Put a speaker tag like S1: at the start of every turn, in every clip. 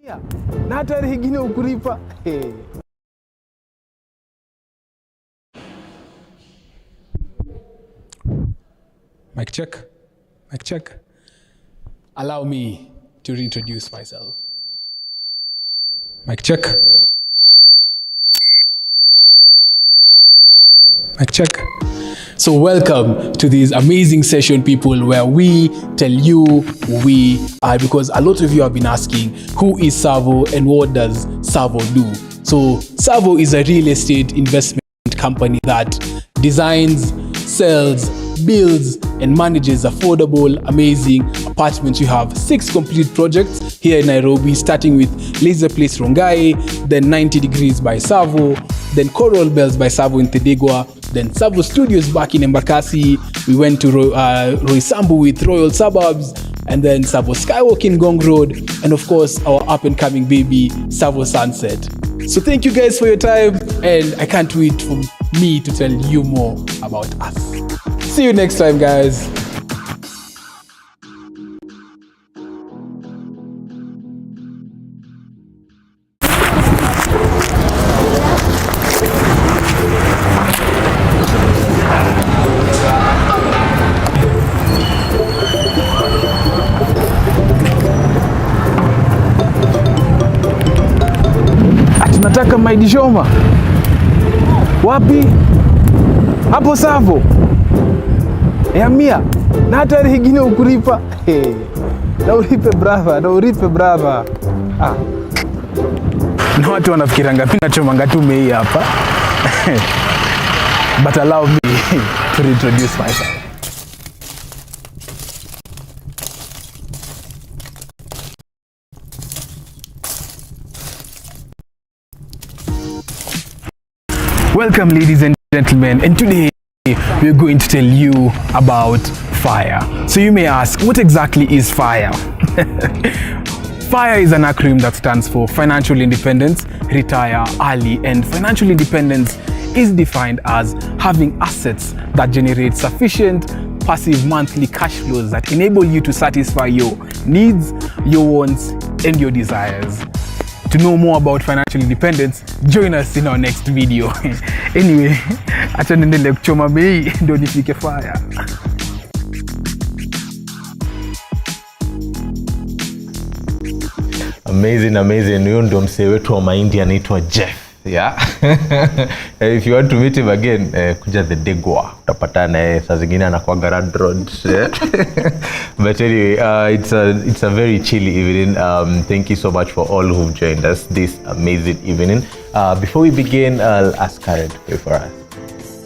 S1: Na hata hingine ukulipa.
S2: Mic check. Mic check. Allow me to reintroduce myself. Mic check. Mic check. So welcome to this amazing session, people, where we tell you who we are, because a lot of you have been asking, who is Savo and what does Savo do? So Savo is a real estate investment company that designs, sells, builds and manages affordable, amazing apartments. We have 6 complete projects here in Nairobi, starting with Laser Place Rongai, then 90 Degrees by Savo, then Coral Bells by Savo in Tedigwa, then Savo Studios back in Embakasi. We went to Roysambu with Royal Suburbs, and then Savo Skywalk in Gong Road, and of course our up and coming baby Savo Sunset. So thank you guys for your time, and I can't wait for me to tell you more about us. See you next time, guys.
S1: Tunataka Maidi Shoma. Wapi? Hapo Savo. Ya mia. Na hata hingine ukulipa. Na ulipe brava. Na watu wanafikiranga mimi nachomanga tu mei hapa. But allow me to introduce myself. Welcome, ladies and gentlemen, and today we're going to tell you about FIRE. So you may ask, what exactly is FIRE? FIRE is an acronym that stands for Financial Independence, Retire Early, and financial independence is defined as having assets that generate sufficient passive monthly cash flows that enable you to satisfy your needs, your wants, and your desires. To know more about financial independence, join us in our next video. Anyway, acha niendelee kuchoma bei ndio nifike FIRE.
S3: Amazing. Huyo ndio msee wetu wa mahindi anaitwa Jeff. Yeah. If you want to meet him again, kuja the Degwa. Utapatana naye saa zingine anakuwa Garand Road. But anyway, it's a very chilly evening. Thank you so much for all who've joined us this amazing evening. Before we begin, I'll ask Karen to pray for us.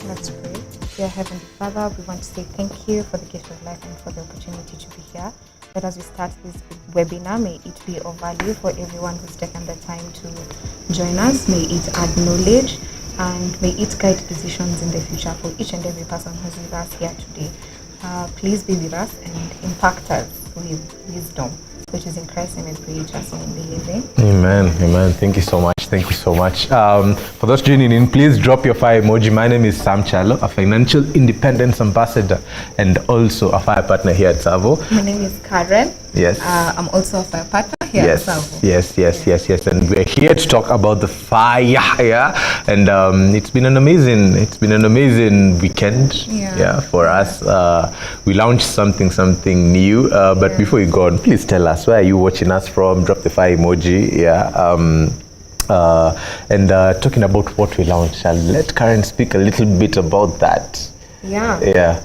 S4: Let's pray. Dear Heavenly Father, we want to say thank you for the gift of life and for the opportunity to be here. But as we start this webinar, may it be of value for everyone who's taken the time to join us. May it add knowledge and may it guide decisions in the future for each and every person who's with us here today. Please be with us and impact us with wisdom, which is in Christ, and we pray, trust and believe.
S3: Amen. Thank you so much. For those tuning in, please drop your FIRE emoji. My name is Sam Chalo, a financial independence ambassador and also a FIRE partner here at Savo.
S4: My name is Karen.
S3: Yes.
S4: I'm also a FIRE partner here at Savo.
S3: Yes. And we're here to talk about the FIRE. Yeah. And it's been an amazing weekend. Yeah. For us, we launched something new. But before you go on, please tell us, where are you watching us from? Drop the FIRE emoji. Yeah. And talking about what we launched, I'll let Karen speak a little bit about that.
S4: Yeah.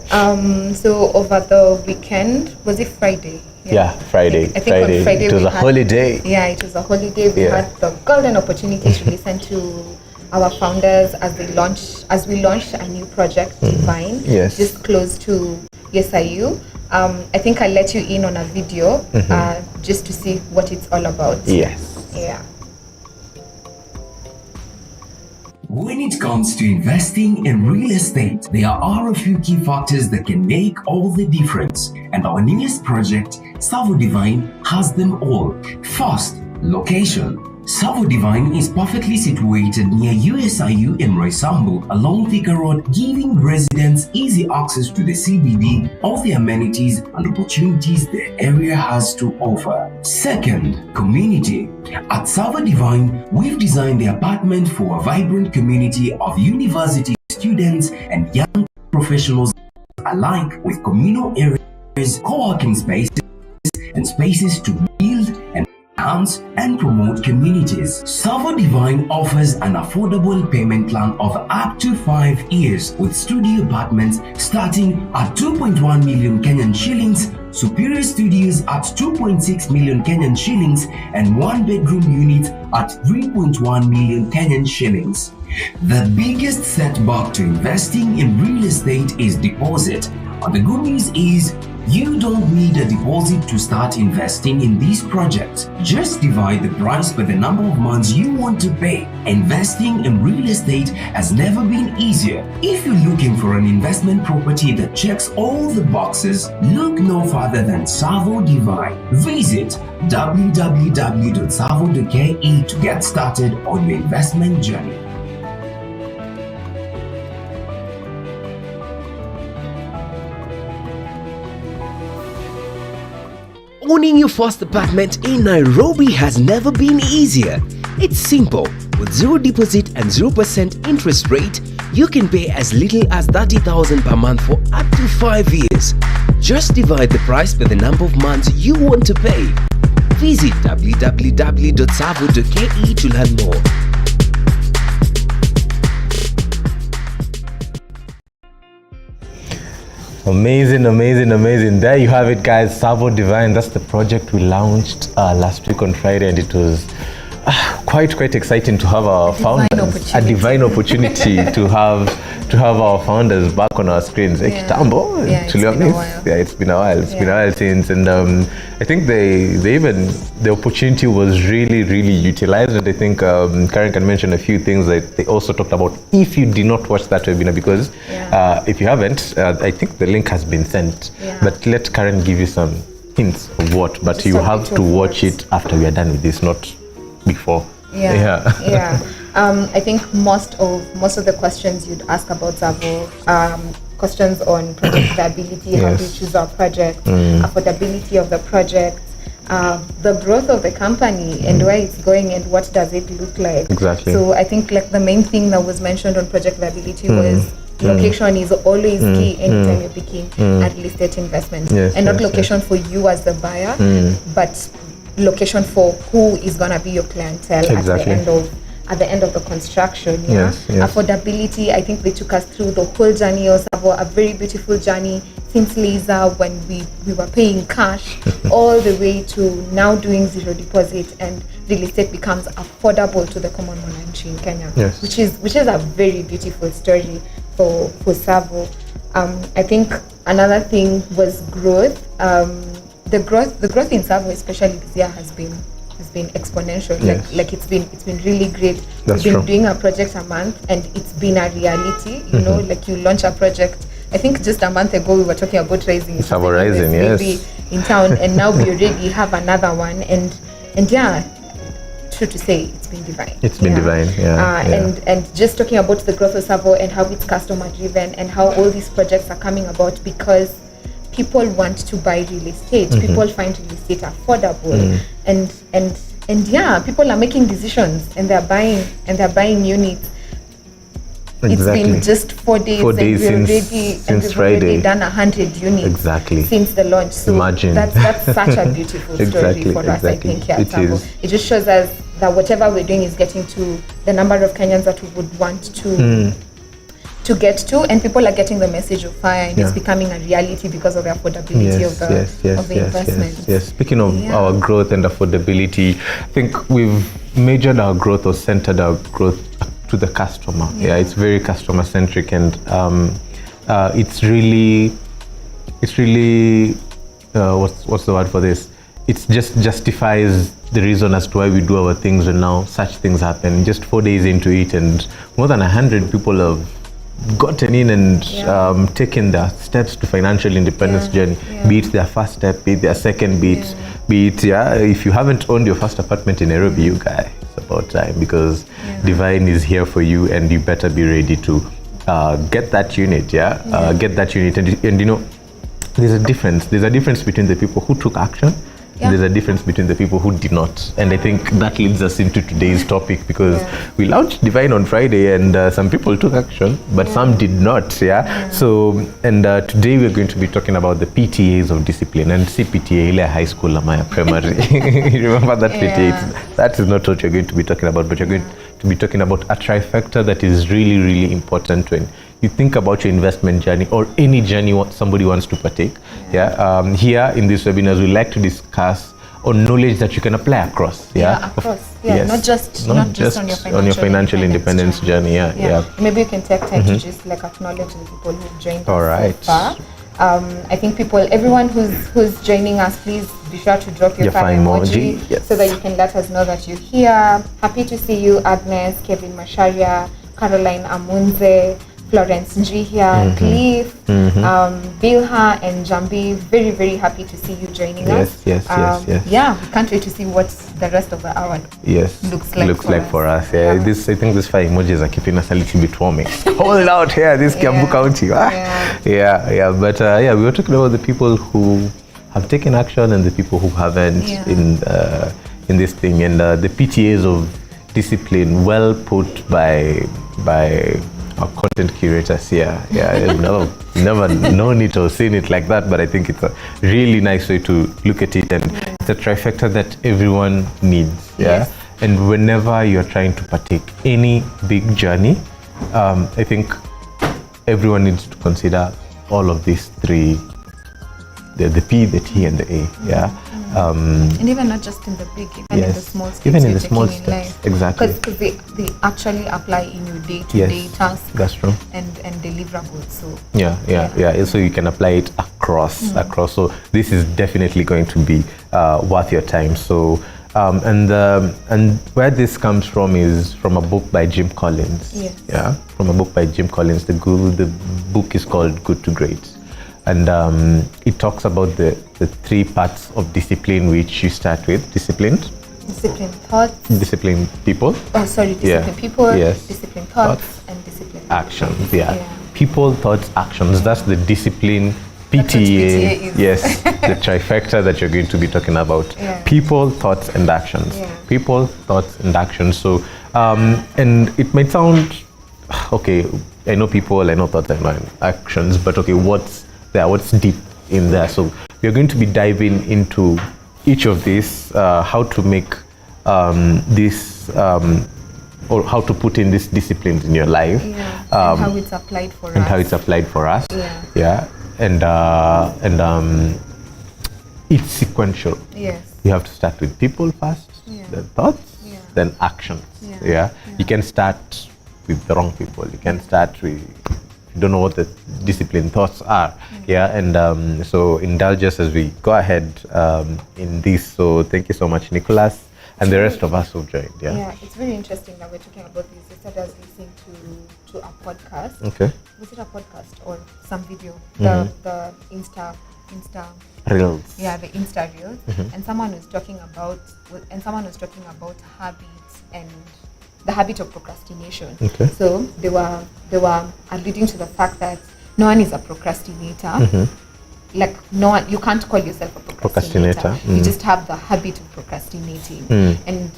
S4: So over the weekend, was it Friday?
S3: Yeah, Friday.
S4: I think on Friday
S3: it was a holiday.
S4: Yeah, it was a holiday. We had the golden opportunity to listen to our founders as we launched a new project, Divine, just close to SIU. I think I'll let you in on a video just to see what it's all about.
S3: Yes.
S4: Yeah.
S5: When it comes to investing in real estate, there are a few key factors that can make all the difference. And our newest project, Savo Divine, has them all. First, location. Savo Divine is perfectly situated near USIU in Roysambu along Thika Road, giving residents easy access to the CBD, all the amenities and opportunities the area has to offer. Second, community. At Savo Divine, we've designed the apartment for a vibrant community of university students and young professionals alike, with communal areas, co-working spaces, and spaces to build and enhance and promote communities. Savo Divine offers an affordable payment plan of up to 5 years, with studio apartments starting at 2.1 million Kenyan shillings, superior studios at 2.6 million Kenyan shillings, and one-bedroom units at 3.1 million Kenyan shillings. The biggest setback to investing in real estate is deposit. And the good news is, you don't need a deposit to start investing in these projects. Just divide the price by the number of months you want to pay. Investing in real estate has never been easier. If you're looking for an investment property that checks all the boxes, look no further than Savo Divine. Visit www.savo.ke to get started on your investment journey.
S6: Owning your first apartment in Nairobi has never been easier. It's simple. With zero deposit and 0% interest rate, you can pay as little as 30,000 per month for up to 5 years. Just divide the price by the number of months you want to pay. Visit www.savo.ke to learn more.
S3: Amazing, amazing, amazing. There you have it, guys. Savo Divine. That's the project we launched last week on Friday, and it was quite exciting to have our founders. A divine opportunity to have our founders back on our screens.
S4: Yeah.
S3: Kitambo,
S4: It's been a while.
S3: Yeah, it's been a while. It's been a while since, and I think the opportunity was really utilized. And I think Karen can mention a few things that they also talked about. If you did not watch that webinar, because if you haven't, I think the link has been sent.
S4: Yeah.
S3: But let Karen give you some hints of what. But
S4: Just
S3: you
S4: a
S3: have
S4: bit
S3: to
S4: of
S3: watch
S4: what.
S3: it after we are done with this, not before.
S4: I think most of the questions you'd ask about Savo, questions on project viability, how do you choose our project, affordability of the project, the growth of the company and where it's going and what does it look like.
S3: Exactly.
S4: So I think like the main thing that was mentioned on project viability was location is always key anytime you're picking a real estate investment. And not location for you as the buyer, but location for who is gonna be your clientele at the end of the construction. Affordability, I think they took us through the whole journey of Savo, a very beautiful journey since laser when we were paying cash all the way to now doing zero deposit, and real estate becomes affordable to the common mwananchi in Kenya, which is a very beautiful story for Savo. I think another thing was growth. The growth in Savo, especially this year, has been exponential. Like it's been really great. We've been doing a project a month, and it's been a reality. You know, like you launch a project. I think just a month ago we were talking about Rising.
S3: Savo Rising, yes,
S4: in town, and now we already have another one. And yeah, true to say, it's been divine.
S3: It's been divine,
S4: And just talking about the growth of Savo and how it's customer driven and how all these projects are coming about because people want to buy real estate. People find real estate affordable, and people are making decisions and they're buying units. It's been just 4 days, and we've already done 100 units since the launch. So
S3: imagine.
S4: That's such a beautiful story for us. I think here at Savo. It just shows us that whatever we're doing is getting to the number of Kenyans that we would want to get to, and people are getting the message of fire, and it's becoming a reality because of the affordability of the investment.
S3: Yes. Speaking of our growth and affordability, I think we've measured our growth or centered our growth to the customer. It's very customer centric, and it's really what's the word for this? It just justifies the reason as to why we do our things, and now such things happen. Just 4 days into it, and more than 100 people have gotten in and taken their steps to financial independence journey, be it their first step, be it their second, be it if you haven't owned your first apartment in Nairobi, you guy, it's about time, because divine is here for you, and you better be ready to get that unit. Get that unit, and you know, there's a difference between the people who took action. There's a difference between the people who did not, and I think that leads us into today's topic, because we launched Divine on Friday, and some people took action, but some did not. So, and today we're going to be talking about the PTAs of discipline, and PTA ile high school ama primary. You remember that PTA? That is not what you're going to be talking about, but you're going to be talking about a trifecta that is really, really important when you think about your investment journey or any journey what somebody wants to partake. Here in this webinar, we like to discuss on knowledge that you can apply across.
S4: Not just on your financial independence
S3: journey.
S4: Maybe you can take time to just like acknowledge the people who've joined
S3: All
S4: us
S3: right.
S4: so far. I think everyone who's joining us, please be sure to drop your fire emoji so that you can let us know that you're here. Happy to see you, Agnes, Kevin Masharia, Caroline Amunze, Florence Njihia, Cliff, Bilha, and Jambi. Very, very happy to see you joining us.
S3: Yes.
S4: Yeah, we can't wait to see what the rest of the hour looks like
S3: for us. I think these fire emojis are keeping us a little bit warm. Hold out here, this Kiambu County. But we were talking about the people who have taken action and the people who haven't in this thing, and the PTAs of discipline, well put by our content curators here. I've never known it or seen it like that, but I think it's a really nice way to look at it, and it's a trifecta that everyone needs. And whenever you're trying to partake any big journey, I think everyone needs to consider all of these three: the P, the T, and the A.
S4: And even not just in the big, even in the small steps.
S3: Even in the small steps, exactly.
S4: Because they actually apply in your day-to-day tasks.
S3: That's true.
S4: And deliverables. So
S3: So you can apply it across. So this is definitely going to be worth your time. So and where this comes from is from a book by Jim Collins. From a book by Jim Collins. The book is called Good to Great. And it talks about the three parts of discipline, which you start with: discipline thoughts, discipline people.
S4: Discipline people. Discipline thoughts, and discipline
S3: actions. People, thoughts, actions. That's the discipline PTA. Yes, the trifecta that you're going to be talking about. People, thoughts, and actions. People, thoughts, and actions. So, and it might sound okay. I know people, I know thoughts, I know actions, but okay, what's deep in there? So we're going to be diving into each of these, how to make this or how to put in these disciplines in your life,
S4: and how it's applied for us. And it's sequential. You have to start with people first, then thoughts, then actions. You can start with the wrong people. You can start with, you don't know what the discipline thoughts are. And so indulge us as we go ahead in this. So thank you so much, Nicholas, and the rest of us who've joined. It's very interesting that we're talking about this. I started listening to a podcast. Was it a podcast or some video? The Insta
S3: Reels.
S4: The Insta Reels. And someone was talking about habits and the habit of procrastination. So they were alluding to the fact that no one is a procrastinator. Like no one, you can't call yourself a procrastinator. You just have the habit of procrastinating. And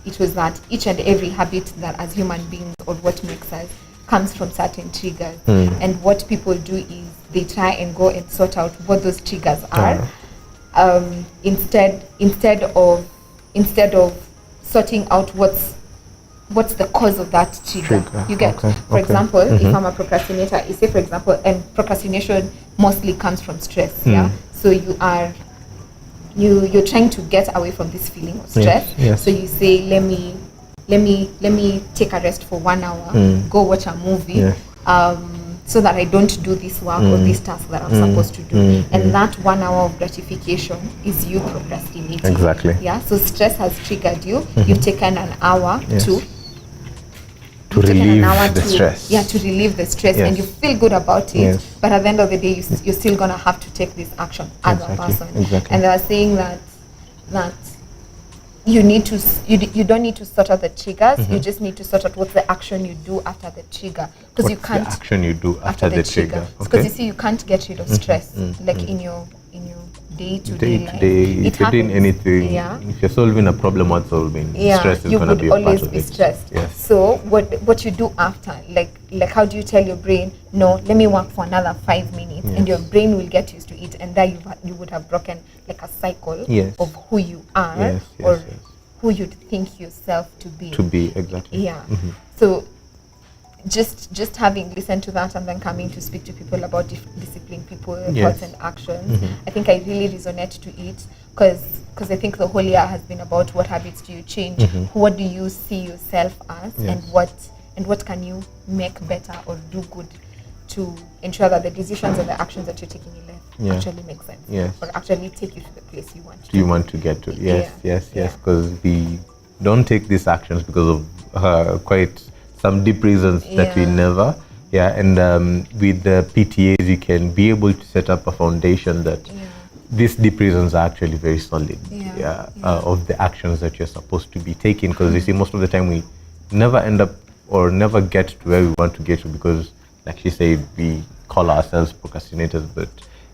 S4: it was that each and every habit that as human beings, or what makes us, comes from certain triggers. And what people do is they try and go and sort out what those triggers are. Instead of sorting out what's the cause of that trigger. You get, for example, if I'm a procrastinator, you say, for example, and procrastination mostly comes from stress. So you're trying to get away from this feeling of stress. So you say, let me take a rest for 1 hour, go watch a movie, so that I don't do this work or this task that I'm supposed to do. And that 1 hour of gratification is you procrastinating. So stress has triggered you. You've taken an hour to relieve the stress. To relieve the stress, and you feel good about it. But at the end of the day, you're still gonna have to take this action as a person. And they are saying that you need to you don't need to sort out the triggers. You just need to sort out what's the action you do after the trigger, because you can't
S3: the action you do after the trigger.
S4: Because you see, you can't get rid of stress like in your day-to-day life.
S3: If you're doing anything, if you're solving a problem worth solving, stress is going to be a part of it.
S4: You would always be stressed.
S3: Yes.
S4: So what you do after, like how do you tell your brain, no, let me work for another 5 minutes, and your brain will get used to it, and there you would have broken like a cycle of who you are or who you'd think yourself to be.
S3: Exactly.
S4: Yeah. So just having listened to that and then coming to speak to people about discipline people, thoughts and actions, I think I really resonate to it, because I think the whole year has been about what habits do you change, what do you see yourself as, and what can you make better or do good to ensure that the decisions and the actions that you're taking in life actually make sense, or actually take you to the place you want to
S3: get to. Yes, because we don't take these actions because of quite some deep reasons that we never. And with the PTAs, you can be able to set up a foundation that these deep reasons are actually very solid. Of the actions that you're supposed to be taking, because you see, most of the time we never end up or never get to where we want to get to, because like she said, we call ourselves procrastinators, but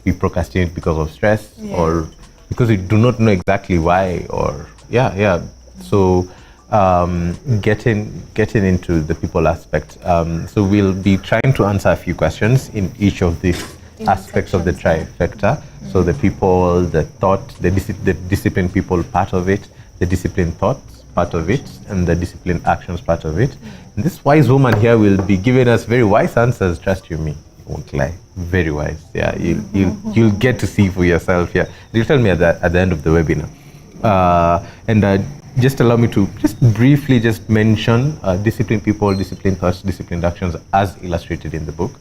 S3: we procrastinate because of stress or because we do not know exactly why, or so getting into the people aspect, so we'll be trying to answer a few questions in each of these aspects of the trifecta. So the people, the thought, the disciplined people part of it, the disciplined thoughts part of it, and the disciplined actions part of it. And this wise woman here will be giving us very wise answers, trust you me, won't lie, very wise. You'll get to see for yourself. You'll tell me at the end of the webinar. Just allow me to just briefly just mention disciplined people, disciplined thoughts, disciplined actions as illustrated in the book.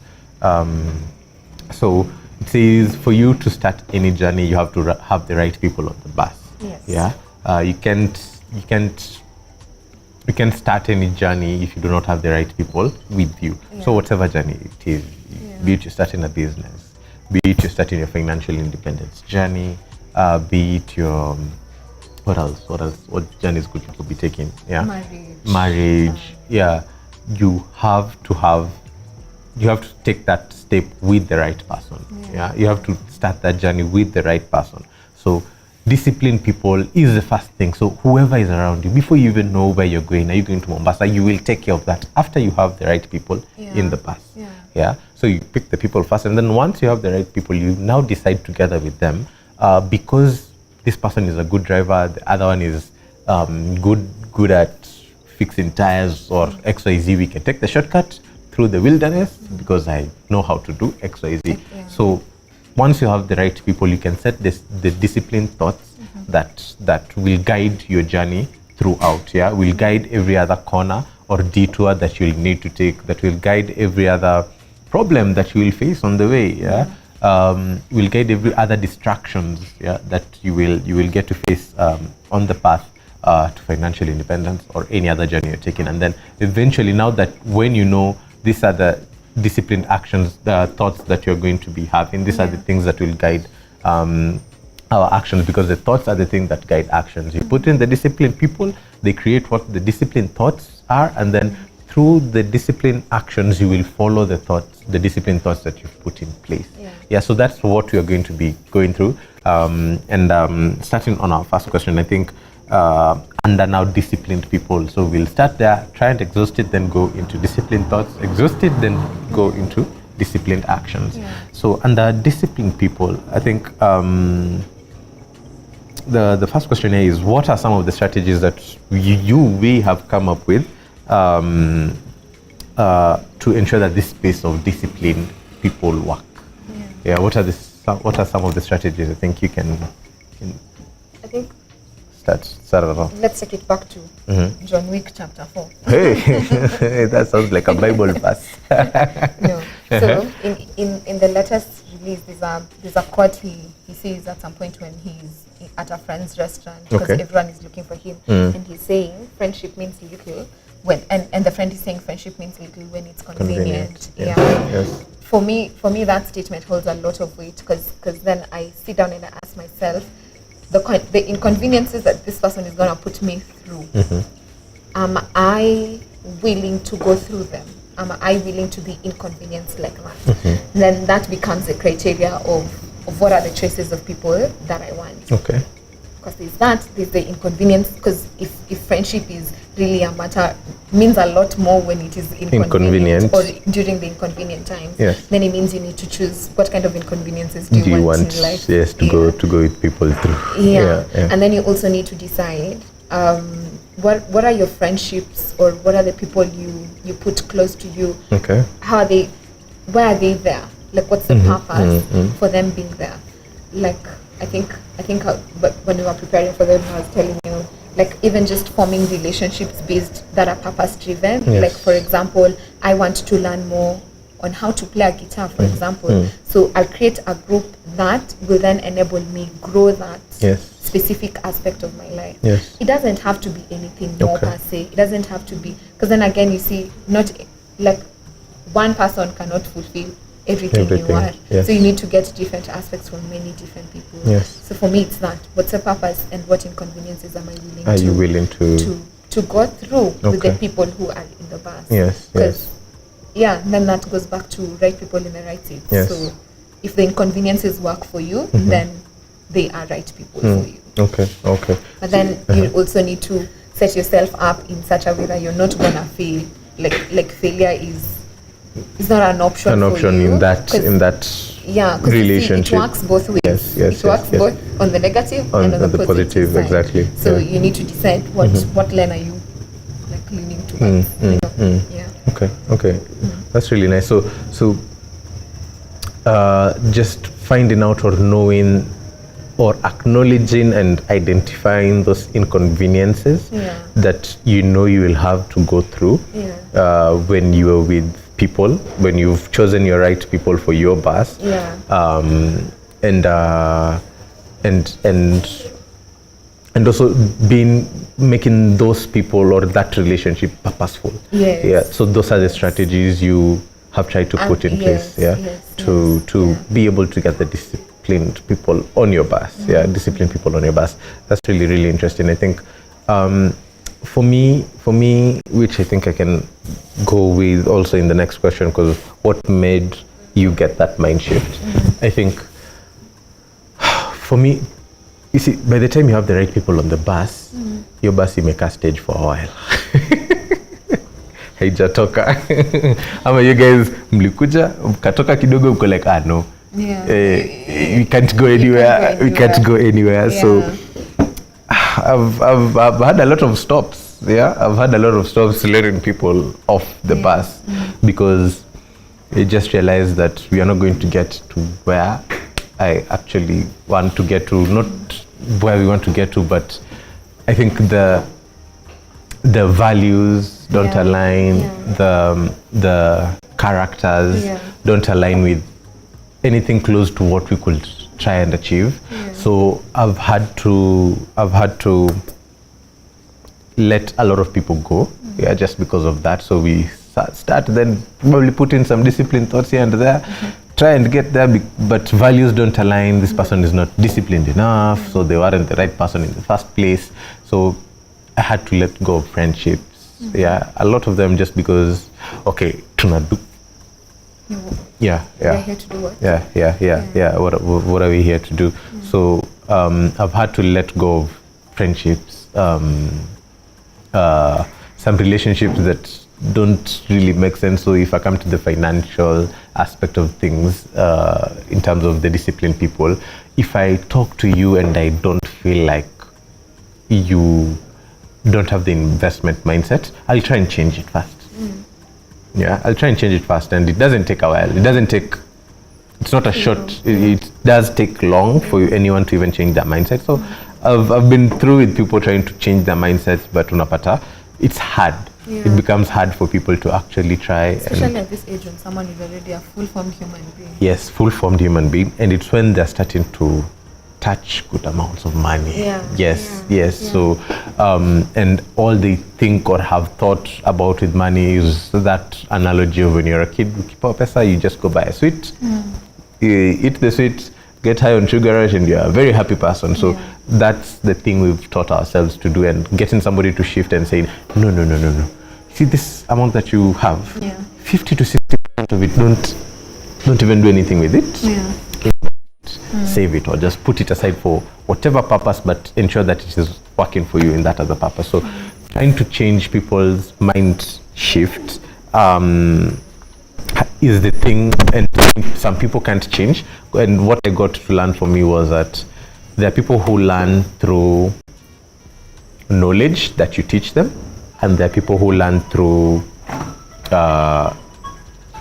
S3: So it says, for you to start any journey, you have to have the right people on the bus. You can't start any journey if you do not have the right people with you. So whatever journey it is, be it you're starting a business, be it you're starting your financial independence journey, be it your what else? What journeys could people be taking? Marriage. You have to take that step with the right person. You have to start that journey with the right person. So disciplined people is the first thing. So whoever is around you, before you even know where you're going, are you going to Mombasa, you will take care of that after you have the right people in the bus. So you pick the people first, and then once you have the right people, you now decide together with them, because this person is a good driver, the other one is good at fixing tires or XYZ, we can take the shortcut through the wilderness because I know how to do XYZ. So once you have the right people, you can set the disciplined thoughts that will guide your journey throughout. Will guide every other corner or detour that you'll need to take, that will guide every other problem that you will face on the way. Will guide every other distractions that you will get to face on the path to financial independence or any other journey you're taking. And then eventually, now that when you know these are the disciplined actions, the thoughts that you're going to be having, these are the things that will guide our actions, because the thoughts are the things that guide actions. You put in the disciplined people, they create what the disciplined thoughts are, and then through the disciplined actions, you will follow the disciplined thoughts that you've put in place. So that's what we are going to be going through. Starting on our first question, I think under now disciplined people. So we'll start there, try and exhaust it, then go into disciplined thoughts, exhaust it, then go into disciplined actions. So under disciplined people, I think the first question here is, what are some of the strategies that we have come up with to ensure that this space of disciplined people work? What are some of the strategies I think you can
S4: I think
S3: start it off?
S4: Let's take it back to John Wick chapter 4.
S3: Hey, that sounds like a Bible verse.
S4: No. So in the latest release, there's a quote he says at some point when he's at a friend's restaurant, because everyone is looking for him, and he's saying friendship means little when, and the friend is saying friendship means little when it's convenient.
S3: Yes.
S4: For me that statement holds a lot of weight, because then I sit down and I ask myself, the inconveniences that this person is gonna put me through. Am I willing to go through them? Am I willing to be inconvenienced like that? Then that becomes the criteria of what are the choices of people that I want.
S3: Okay.
S4: Because there's the inconvenience, because if friendship is really a matter, means a lot more when it is inconvenient. Or during the inconvenient times.
S3: Yes.
S4: Then it means you need to choose what kind of inconveniences do you want in life.
S3: Yes, to go with people through.
S4: Yeah. And then you also need to decide what are your friendships, or what are the people you put close to you.
S3: Okay.
S4: Where are they there? Like, what's the purpose for them being there? Like, I think when we were preparing for them, I was telling you, like, even just forming relationships that are purpose driven.
S3: Yes.
S4: Like, for example, I want to learn more on how to play a guitar, for example. So I'll create a group that will then enable me grow that specific aspect of my life.
S3: Yes.
S4: It doesn't have to be anything more per se. It doesn't have to be, because then again, you see, not like one person cannot fulfill everything you want.
S3: Yes.
S4: So you need to get different aspects from many different people.
S3: Yes.
S4: So for me, it's that. What's the purpose, and what inconveniences am I willing
S3: Are you willing
S4: to go through with the people who are in the bus?
S3: Yes.
S4: Because then that goes back to right people in the right seats.
S3: Yes.
S4: So if the inconveniences work for you, then they are right people for you.
S3: Okay.
S4: But then you also need to set yourself up in such a way that you're not gonna fail. Like failure is not an option.
S3: An option
S4: for you,
S3: in that relationship.
S4: It works both ways.
S3: Yes,
S4: it works both on the negative and on the positive side.
S3: Exactly.
S4: So you need to decide what lane are you like leaning towards.
S3: Okay. That's really nice. So just finding out or knowing or acknowledging and identifying those inconveniences that you will have to go through when you are with people, when you've chosen your right people for your bus, and also making those people or that relationship purposeful. So those are the strategies you have tried to put in place to be able to get the disciplined people on your bus. Disciplined people on your bus. That's really, really interesting. I think for me, which I think I can go with also in the next question, because what made you get that mind shift? I think for me, you see, by the time you have the right people on the bus, your bus imeka stage for a while. Haijatoka. Ama you guys mlikuja, mkatoka kidogo, mko like, no. We can't go anywhere. We can't go anywhere. So I've had a lot of stops. I've had a lot of stops letting people off the bus because I just realized that we are not going to get to where I actually want to get to. Not where we want to get to, but I think the values don't align. The characters don't align with anything close to what we could try and achieve. So I've had to let a lot of people go, just because of that. So we start then probably put in some disciplined thoughts here and there, try and get there, but values don't align. This person is not disciplined enough, so they weren't the right person in the first place. So I had to let go of friendships. A lot of them just because, tunadu.
S4: We're here to do what?
S3: What are we here to do? So I've had to let go of friendships, some relationships that don't really make sense. So if I come to the financial aspect of things, in terms of the disciplined people, if I talk to you and I don't feel like you don't have the investment mindset, I'll try and change it fast. I'll try and change it fast, and it doesn't take a while. It's not a short, it does take long for anyone to even change their mindset. So I've been through with people trying to change their mindsets, but unapata, it's hard. It becomes hard for people to actually try.
S4: Especially at this age when someone is already a full-formed human being.
S3: Yes, full-formed human being, and it's when they're starting to touch good amounts of money. So and all they think or have thought about with money is that analogy of when you're a kid, you keep up pesa, you just go buy a sweet, you eat the sweet, get high on sugar rush and you're a very happy person. So that's the thing we've taught ourselves to do, and getting somebody to shift and saying, no. See this amount that you have, 50 to 60% of it, don't even do anything with it. Save it or just put it aside for whatever purpose, but ensure that it is working for you in that other purpose. So trying to change people's mind shift is the thing, and some people can't change. And what I got to learn from me was that there are people who learn through knowledge that you teach them, and there are people who learn through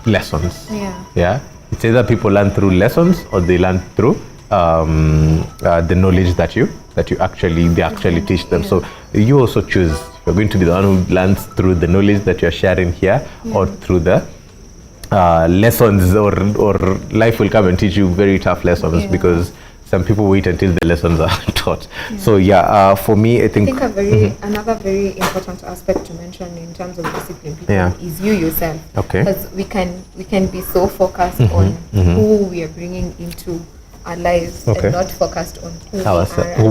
S3: lessons. It's either people learn through lessons or they learn through the knowledge that they actually teach them. So you also choose. You're going to be the one who learns through the knowledge that you're sharing here, or through the lessons, or life will come and teach you very tough lessons, because some people wait until the lessons are taught. So for me, I think
S4: another very important aspect to mention in terms of discipline people is you yourself. Because we can be so focused on who we are bringing into our lives, and not focused on
S3: who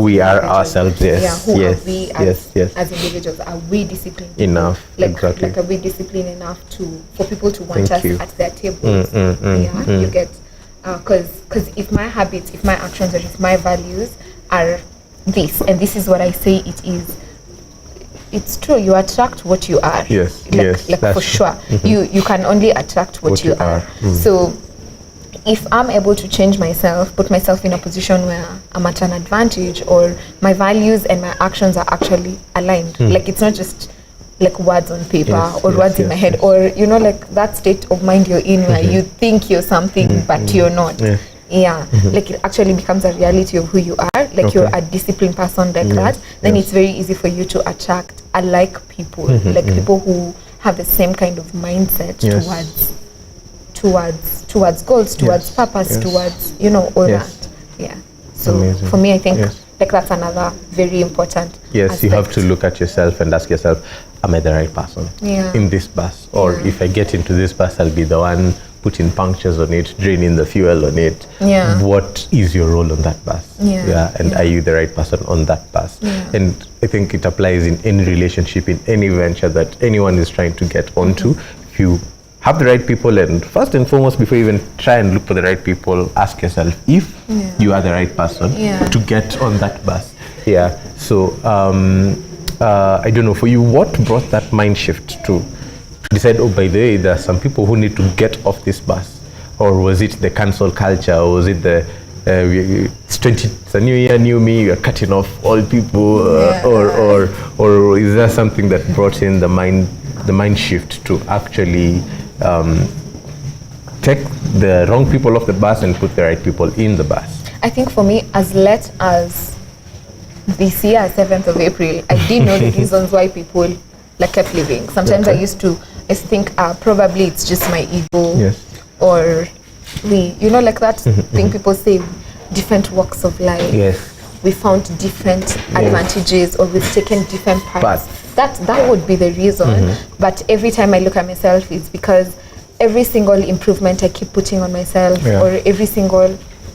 S3: we are ourselves.
S4: Who are we as individuals? Are we disciplined
S3: enough?
S4: Like are we disciplined enough for people to want us at their tables? You get, because if my habits, if my actions, or if my values are this, and this is what I say it is, it's true. You attract what you are. For sure. You can only attract what you are. So if I'm able to change myself, put myself in a position where I'm at an advantage, or my values and my actions are actually aligned, like it's not just like words on paper or words in my head, or like that state of mind you're in where you think you're something but you're not. Like it actually becomes a reality of who you are, like you're a disciplined person like that, then it's very easy for you to attract alike people, like people who have the same kind of mindset towards goals, towards purpose, towards all that. So amazing. For me, I think like that's another very important aspect.
S3: You have to look at yourself and ask yourself, am I the right person in this bus? Or if I get into this bus, I'll be the one putting punctures on it, draining the fuel on it. What is your role on that bus? And are you the right person on that bus? And I think it applies in any relationship, in any venture that anyone is trying to get onto. If you have the right people, and first and foremost, before you even try and look for the right people, ask yourself if you are the right person to get on that bus. So I don't know, for you, what brought that mind shift to decide, oh, by the way, there are some people who need to get off this bus? Or was it the cancel culture, or was it the it's a new year, new me, you're cutting off all people, or is there something that brought in the mind shift to actually take the wrong people off the bus and put the right people in the bus?
S4: I think for me, as late as this year, 7th of April, I didn't know the reasons why people kept leaving. Sometimes I used to think probably it's just my ego, or like that thing people say, different walks of life. We found different advantages, or we've taken different paths. That would be the reason. But every time I look at myself, it's because every single improvement I keep putting on myself, or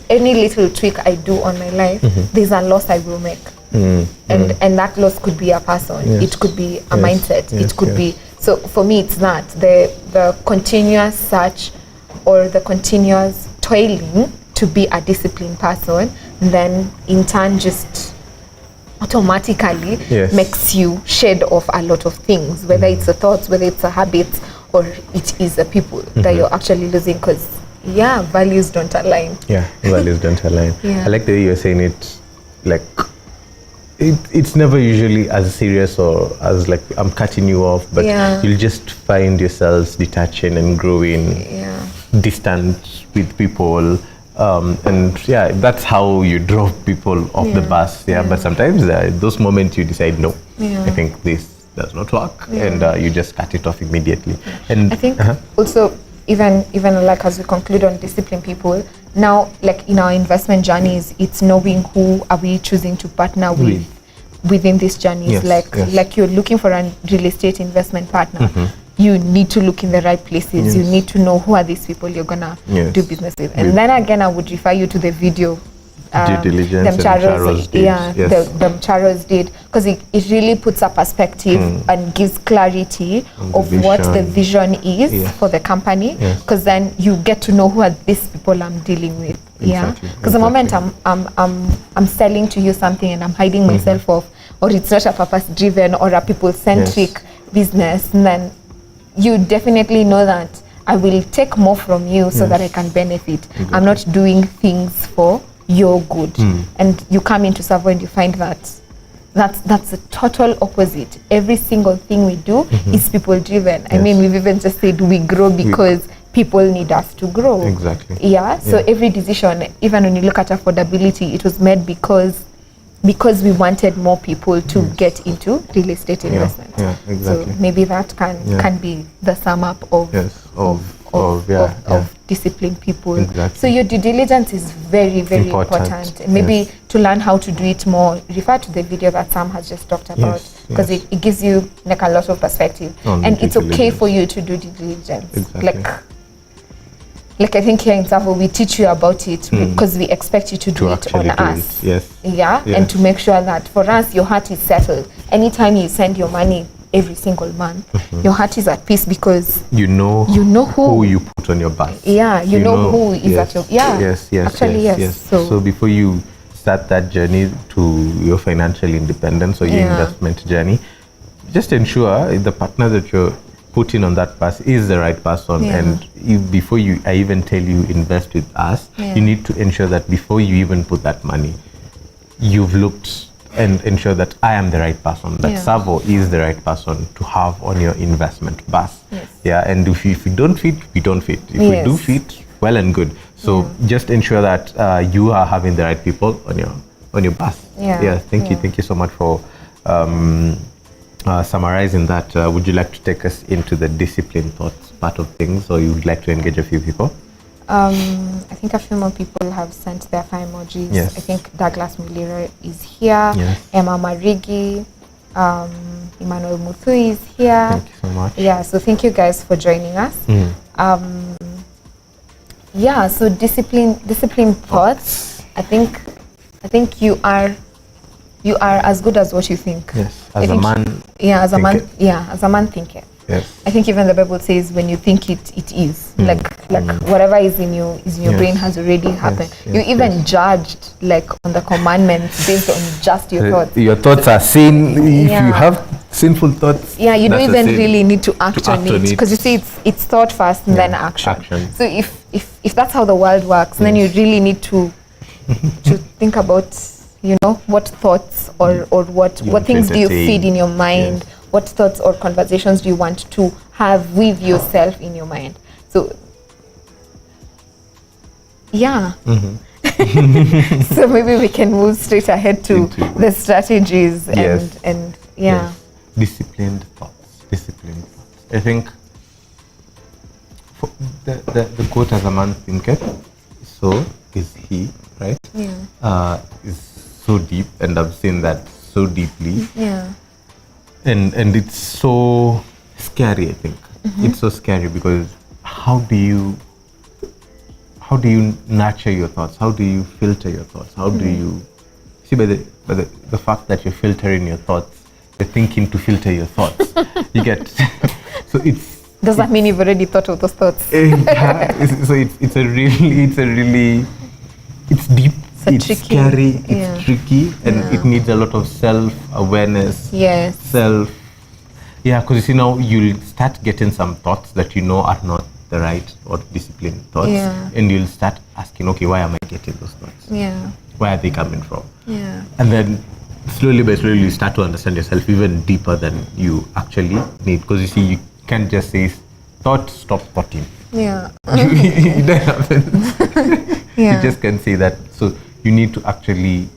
S4: any little tweak I do on my life, there's a loss I will make. And that loss could be a person, it could be a mindset, it could be. So for me, it's not the continuous search or the continuous toiling to be a disciplined person, then in turn just automatically makes you shed off a lot of things, whether it's the thoughts, whether it's a habit, or it is the people that you're actually losing, because values don't align.
S3: Values don't align. I like the way you're saying it, like it's never usually as serious or as like I'm cutting you off, but you'll just find yourselves detaching and growing distant with people, and that's how you drop people off the bus. But sometimes those moments you decide, no, I think this does not work, and you just cut it off immediately. And
S4: I think also even like as we conclude on disciplined people, now like in our investment journeys, it's knowing who are we choosing to partner with within these journeys. Like you're looking for a real estate investment partner. you need to look in the right places. You
S3: Yes.
S4: need to know who are these people you're gonna
S3: Yes.
S4: do business with. And then again, I would refer you to the video.
S3: Due diligence
S4: Them
S3: and
S4: Charos,
S3: Charos did,
S4: yeah,
S3: yes.
S4: the Charos did, because it really puts a perspective and gives clarity
S3: On the
S4: of what the vision is
S3: Yes.
S4: for the company,
S3: Yes.
S4: because then you get to know who are these people I'm dealing with. Yeah,
S3: Exactly,
S4: because the moment
S3: exactly.
S4: I'm selling to you something and I'm hiding myself off, or it's not a purpose driven or a people centric business, then you definitely know that I will take more from you so that I can benefit. I'm not doing things for your good. And you come into Savo and you find that that's the total opposite. Every single thing we do is people driven. I mean, we've even just said we grow because people need us to grow.
S3: Exactly.
S4: Yeah, so every decision, even when you look at affordability, it was made because we wanted more people to get into real estate investment.
S3: Yeah, exactly.
S4: So maybe that can be the sum up of of disciplined people.
S3: Exactly.
S4: So your due diligence is very, very
S3: Important,
S4: important. And maybe
S3: yes.
S4: to learn how to do it more, refer to the video that Sam has just talked about,
S3: Yes,
S4: because
S3: yes.
S4: it gives you like a lot of perspective.
S3: On
S4: And
S3: due
S4: it's okay
S3: diligence.
S4: for you to do due diligence.
S3: Exactly.
S4: Like I think here in Savo we teach you about it because we expect you to do it on
S3: actually do
S4: us.
S3: it, yes.
S4: Yeah,
S3: Yeah.
S4: and to make sure that for us your heart is settled. Anytime you send your money every single month, your heart is at peace because
S3: You know
S4: who
S3: you put on your bus.
S4: Yeah, you know who is
S3: yes,
S4: at your
S3: yes,
S4: actually yes.
S3: So before you start that journey to your financial independence or your
S4: Yeah.
S3: investment journey, just ensure the partner that you're putting on that bus is the right person.
S4: Yeah.
S3: And before I even tell you invest with us,
S4: Yeah.
S3: you need to ensure that before you even put that money, you've looked and ensure that I am the right person, that
S4: Yeah.
S3: Savo is the right person to have on your investment bus.
S4: Yes.
S3: Yeah, and if you don't fit, we don't fit. If we do
S4: Yes.
S3: fit, well and good. So just ensure that you are having the right people on your bus.
S4: Yeah.
S3: Thank you so much for summarizing that. Would you like to take us into the discipline thoughts part of things, or you would like to engage a few people?
S4: I think a few more people have sent their fire emojis.
S3: Yes.
S4: I think Douglas Mulira is here.
S3: Yes.
S4: Emma Marigi, Emmanuel Muthui is here.
S3: Thank you so much.
S4: Yeah, so thank you guys for joining us. Yeah, so discipline thoughts. I think you are as good as what you think.
S3: Yes,
S4: I
S3: as a
S4: think-
S3: man.
S4: Yeah, as a man.
S3: think it.
S4: Yeah, as a man, think it.
S3: Yes.
S4: I think even the Bible says when you think it, it is. Like whatever is in your
S3: Yes.
S4: brain has already happened.
S3: yes,
S4: You even
S3: yes.
S4: judged like on the commandments based on just your thoughts.
S3: Your thoughts are sin. If
S4: Yeah.
S3: you have sinful thoughts,
S4: Yeah, you don't
S3: that's a
S4: even
S3: sin.
S4: really need to act on it because you see it's thought first and then action.
S3: action.
S4: So if that's how the world works, then you really need to think about what thoughts or what
S3: You want to
S4: things do you
S3: entertain.
S4: feed in your mind.
S3: Yes.
S4: What thoughts or conversations do you want to have with yourself in your mind? So yeah. So maybe we can move straight ahead to
S3: Into-
S4: the strategies
S3: Yes.
S4: and yeah.
S3: Yes. Disciplined thoughts. I think the quote, as a man thinketh, so is he, right?
S4: Yeah.
S3: Is so deep, and I've seen that so deeply.
S4: Yeah.
S3: And it's so scary, I think. It's so scary because how do you nurture your thoughts? How do you filter your thoughts? How do you see by the fact that you're filtering your thoughts, you're thinking to filter your thoughts. You get so
S4: Does that mean you've already thought of those thoughts?
S3: so it's deep, it's
S4: tricky,
S3: scary, it's
S4: yeah.
S3: tricky, and it needs a lot of self-awareness.
S4: Yes.
S3: Because you see now you'll start getting some thoughts that you know are not the right or disciplined thoughts,
S4: Yeah.
S3: and you'll start asking, okay, why am I getting those thoughts?
S4: Yeah.
S3: Where are they coming from?
S4: Yeah.
S3: And then slowly by slowly you start to understand yourself even deeper than you actually need, because you see you can't just say thought, stop thoughting.
S4: Yeah.
S3: It doesn't happen.
S4: Yeah.
S3: You just can say that. So you need to actually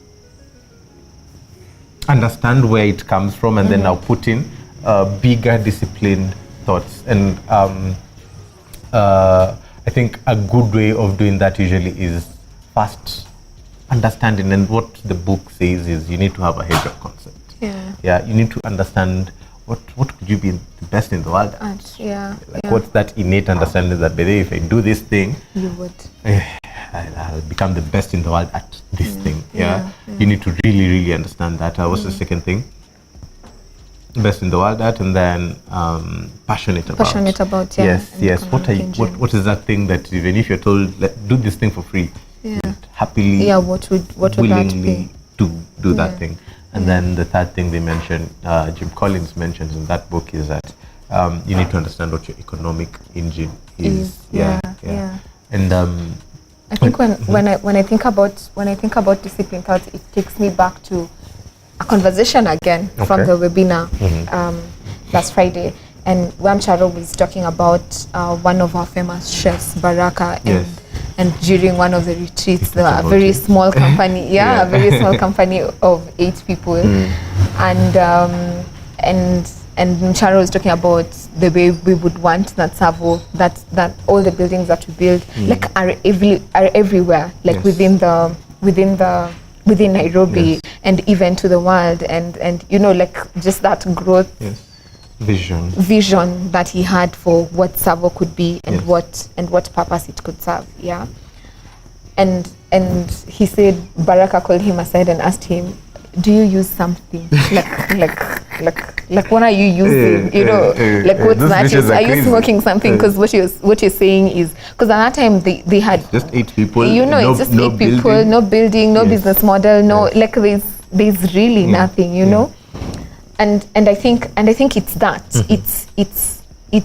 S3: understand where it comes from, and then now put in bigger disciplined thoughts. And I think a good way of doing that usually is first understanding, and what the book says is you need to have a hedge of concept.
S4: Yeah.
S3: Yeah, you need to understand what could you be the best in the world at? Like
S4: yeah.
S3: what's that innate understanding that, by the way, if I do this thing,
S4: You would.
S3: I'll become the best in the world at this thing. Yeah? You need to really understand that. What's the second thing? Best in the world at, and then passionate about.
S4: Passionate about,
S3: Yes. What is that thing that even if you're told, do this thing for free, you'd happily,
S4: what would that
S3: willingly
S4: be?
S3: to do that thing. And then the third thing they mentioned, Jim Collins mentions in that book, is that you need to understand what your economic engine is. And
S4: I think when I think about discipline thoughts, it takes me back to a conversation again from the webinar last Friday, and Wamcharo was talking about one of our famous chefs, Baraka, and during one of the retreats, a very small company, a very small company of 8 people, and Mcharo was talking about the way we would want that Savo, that all the buildings that we build are everywhere, like within Nairobi and even to the world, and like just that growth vision that he had for what Savo could be and what purpose it could serve. And he said, Baraka called him aside and asked him, do you use something like what are you using, what's that? Are you smoking something? Because what you're saying is, because at that time they had
S3: just 8 people,
S4: it's just 8 people, no building, no business model, like there's really nothing, know. And I think it's that it's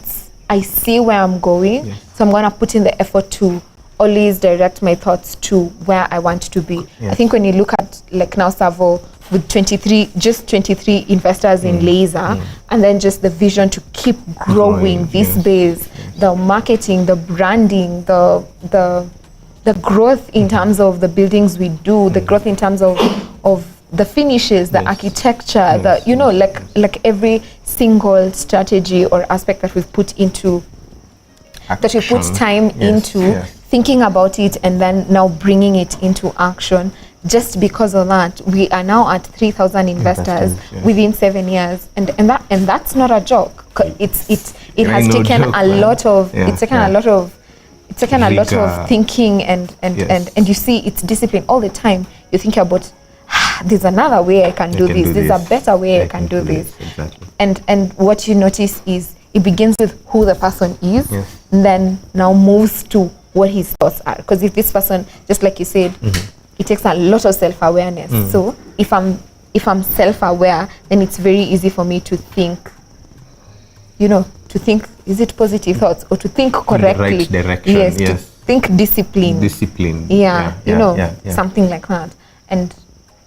S4: I see where I'm going, so I'm gonna put in the effort to always direct my thoughts to where I want to be. I think when you look at like now Savo with 23 investors in laser, and then just the vision to keep growing this base, the marketing, the branding, the growth in terms of the buildings we do, the growth in terms of the finishes, the architecture, like every single strategy or aspect that we've put into action, that we put time into thinking about it and then now bringing it into action. Just because of that, we are now at 3,000 investors within 7 years, and that's not a joke. It has taken a lot of thinking and you see it's discipline all the time. You think about there's another way I can do this. There's a better way I can do this.
S3: Exactly.
S4: And what you notice is it begins with who the person is, and then now moves to what his thoughts are. Because if this person, just like you said, it takes a lot of self-awareness. So if I'm self-aware, then it's very easy for me to think, is it positive thoughts or to think correctly?
S3: In the right direction.
S4: Yes. To think discipline. Something like that.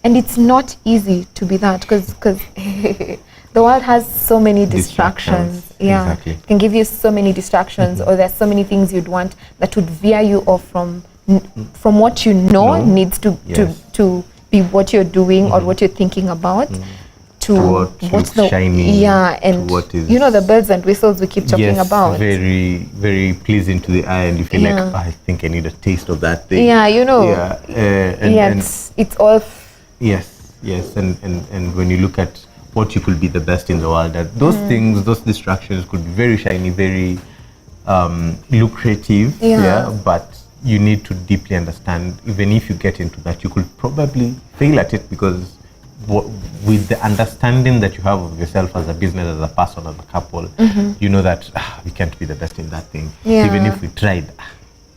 S4: And it's not easy to be that, because the world has so many distractions.
S3: Exactly.
S4: It can give you so many distractions, or there's so many things you'd want that would veer you off from what needs to be what you're doing or what you're thinking about, to what's the
S3: shiny,
S4: and
S3: what is,
S4: the bells and whistles we keep talking about.
S3: Very, very pleasing to the eye, and you feel like, I think I need a taste of that thing. It's all and when you look at what you could be the best in the world at, those things, those distractions could be very shiny, very lucrative, but you need to deeply understand, even if you get into that, you could probably fail at it, because with the understanding that you have of yourself as a business, as a person, as a couple, you know that we can't be the best in that thing. Even if we tried,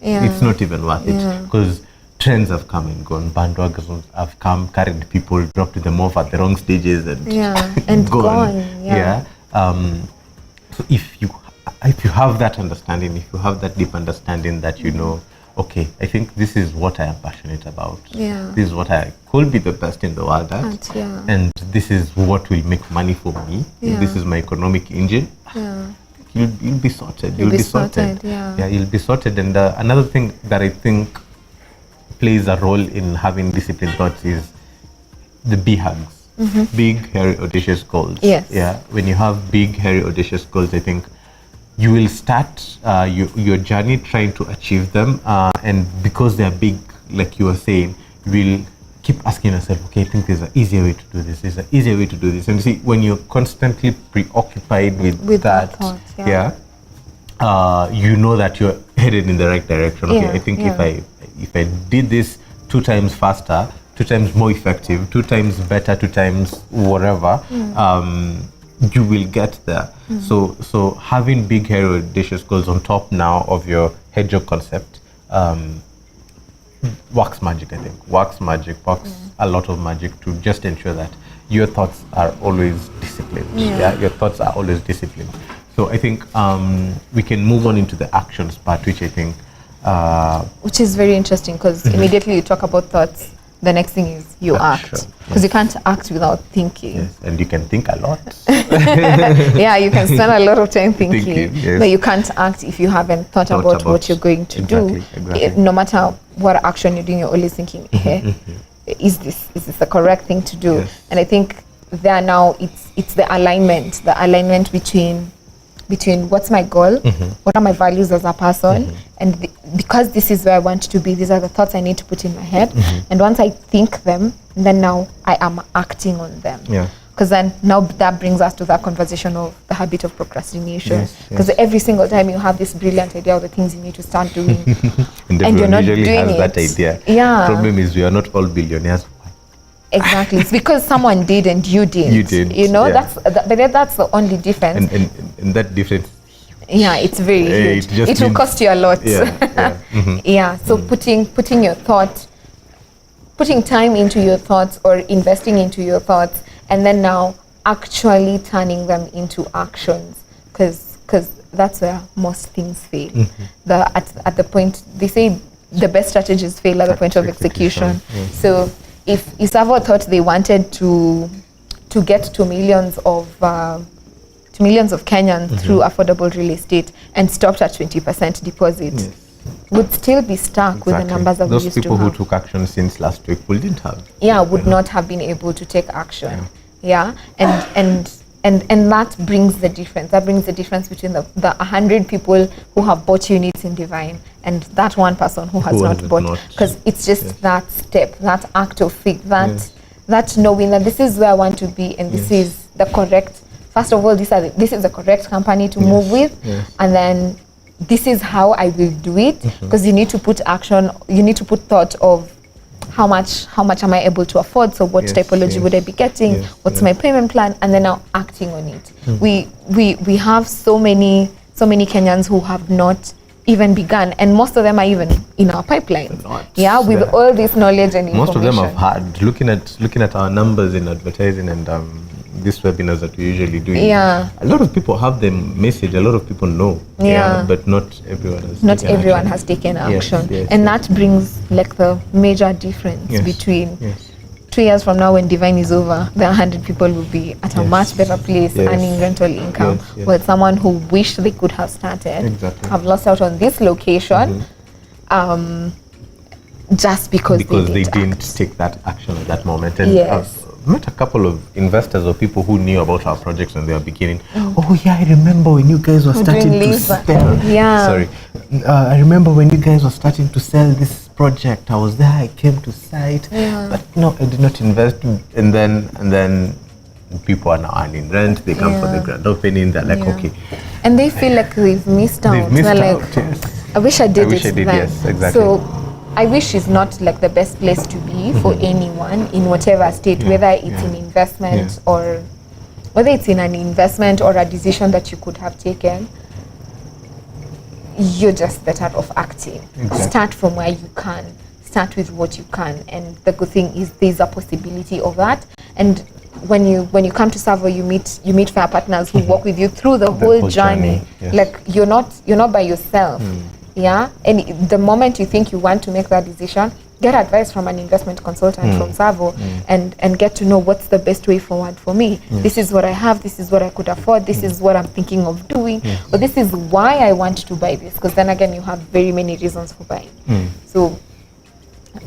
S3: it's not even worth it, because trends have come and gone, bandwagons have come, carried people, dropped them off at the wrong stages, and gone. So if you have that understanding, if you have that deep understanding that okay, I think this is what I am passionate about. This is what I could be the best in the world at. And this is what will make money for me. This is my economic engine. You'll be sorted. You'll be sorted. You'll be sorted. And another thing that I think plays a role in having disciplined thoughts is the BHAGs. Big, hairy, audacious goals. When you have big, hairy, audacious goals, I think you will start your journey trying to achieve them, and because they're big, like you were saying, you will keep asking yourself, okay, I think there's an easier way to do this. There's an easier way to do this. And you see, when you're constantly preoccupied with that,
S4: thoughts,
S3: you know that you're headed in the right direction. Okay,
S4: Yeah,
S3: I think
S4: yeah.
S3: if I did this 2 times faster, 2 times more effective, 2 times better, 2 times whatever, you will get there. So having big, hairy, audacious goals on top now of your hedgehog concept works magic. I think works a lot of magic to just ensure that your thoughts are always disciplined. Your thoughts are always disciplined. So I think we can move on into the actions part, which I think
S4: which is very interesting, because immediately you talk about thoughts, the next thing is you
S3: Action,
S4: act, because you can't act without thinking.
S3: yes, and you can think a lot.
S4: Yeah, you can spend a lot of time thinking,
S3: Thinking, yes.
S4: but you can't act if you haven't thought about what you're going to do.
S3: Exactly.
S4: No matter what action you're doing, you're always thinking, hey, is this the correct thing to do?
S3: Yes.
S4: And I think there now it's the alignment between what's my goal, what are my values as a person, and because this is where I want to be, these are the thoughts I need to put in my head. And once I think them, then now I am acting on them.
S3: Yeah.
S4: Because then now that brings us to that conversation of the habit of procrastination.
S3: Yes,
S4: Because
S3: yes.
S4: every single time you have this brilliant idea of the things you need to start doing,
S3: And
S4: and you're
S3: everyone
S4: not
S3: usually
S4: doing
S3: has that
S4: it.
S3: idea.
S4: Yeah.
S3: Problem is we are not all billionaires.
S4: exactly, it's because someone did and you didn't.
S3: You didn't,
S4: You know,
S3: yeah.
S4: that's the only difference.
S3: And that difference.
S4: Yeah, it's very huge.
S3: It just
S4: It will
S3: means-
S4: cost you a lot.
S3: Yeah.
S4: Yeah, so putting your thought, putting time into your thoughts or investing into your thoughts, and then now actually turning them into actions, because that's where most things fail. At the point, they say the best strategies fail at the point of execution.
S3: Yes.
S4: So if Isavo thought they wanted to get to millions of Kenyans through affordable real estate and stopped at 20% deposit, would still be stuck with the numbers that
S3: Those
S4: we used to
S3: people
S4: have.
S3: who took action since last week wouldn't have.
S4: Would not have been able to take action. And that brings the difference. That brings the difference between the 100 people who have bought units in Divine and that one person who has not bought. Because it's just that step, that act of faith, that knowing that this is where I want to be and this is the correct. First of all, this is the correct company to move with, and then this is how I will do it. Because you need to put action. You need to put thought of how much am I able to afford? So what typology would I be getting? What's my payment plan? And then now acting on it. We have so many Kenyans who have not even begun, and most of them are even in our pipeline. With all this knowledge and information.
S3: Most of them have had looking at our numbers in advertising and these webinars that we usually do. A lot of people have the message. A lot of people know. But not everyone has.
S4: Not everyone has taken action, and that brings like the major difference between 2 years from now when Divine is over, the 100 people will be at a much better place earning rental income. While someone who wished they could have started have lost out on this location just because they didn't
S3: take that action at that moment. And I've met a couple of investors or people who knew about our projects when they were beginning. I remember when you guys were starting to sell. Sorry. I remember when you guys were starting to sell this project. I was there, I came to site, but no, I did not invest. And then people are now earning rent, they come for the grand opening, they're like, okay.
S4: And they feel like they've missed out. I wish I did it then.
S3: Yes, exactly.
S4: So I wish is not like the best place to be for anyone in whatever state, whether it's an investment or whether it's in an investment or a decision that you could have taken. You're just better off acting. Start from where you can. Start with what you can. And the good thing is there's a possibility of that. And when you come to Savo, you meet fair partners who work with you through the whole journey. Like you're not by yourself. And the moment you think you want to make that decision, get advice from an investment consultant from Savo and get to know what's the best way forward for me. This is what I have, this is what I could afford, this is what I'm thinking of doing, or this is why I want to buy this, because then again you have very many reasons for buying. So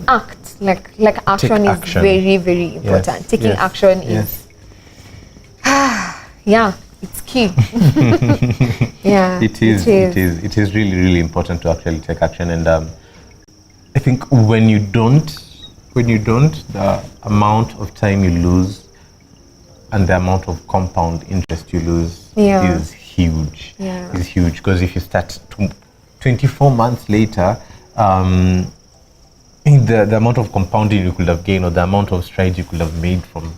S4: act, like action is very, very important. Taking action is it's key.
S3: It is really, really important to actually take action. And I think when you don't when you don't, the amount of time you lose and the amount of compound interest you lose is huge. Is huge, because if you start 24 months later, the amount of compounding you could have gained, or the amount of strides you could have made from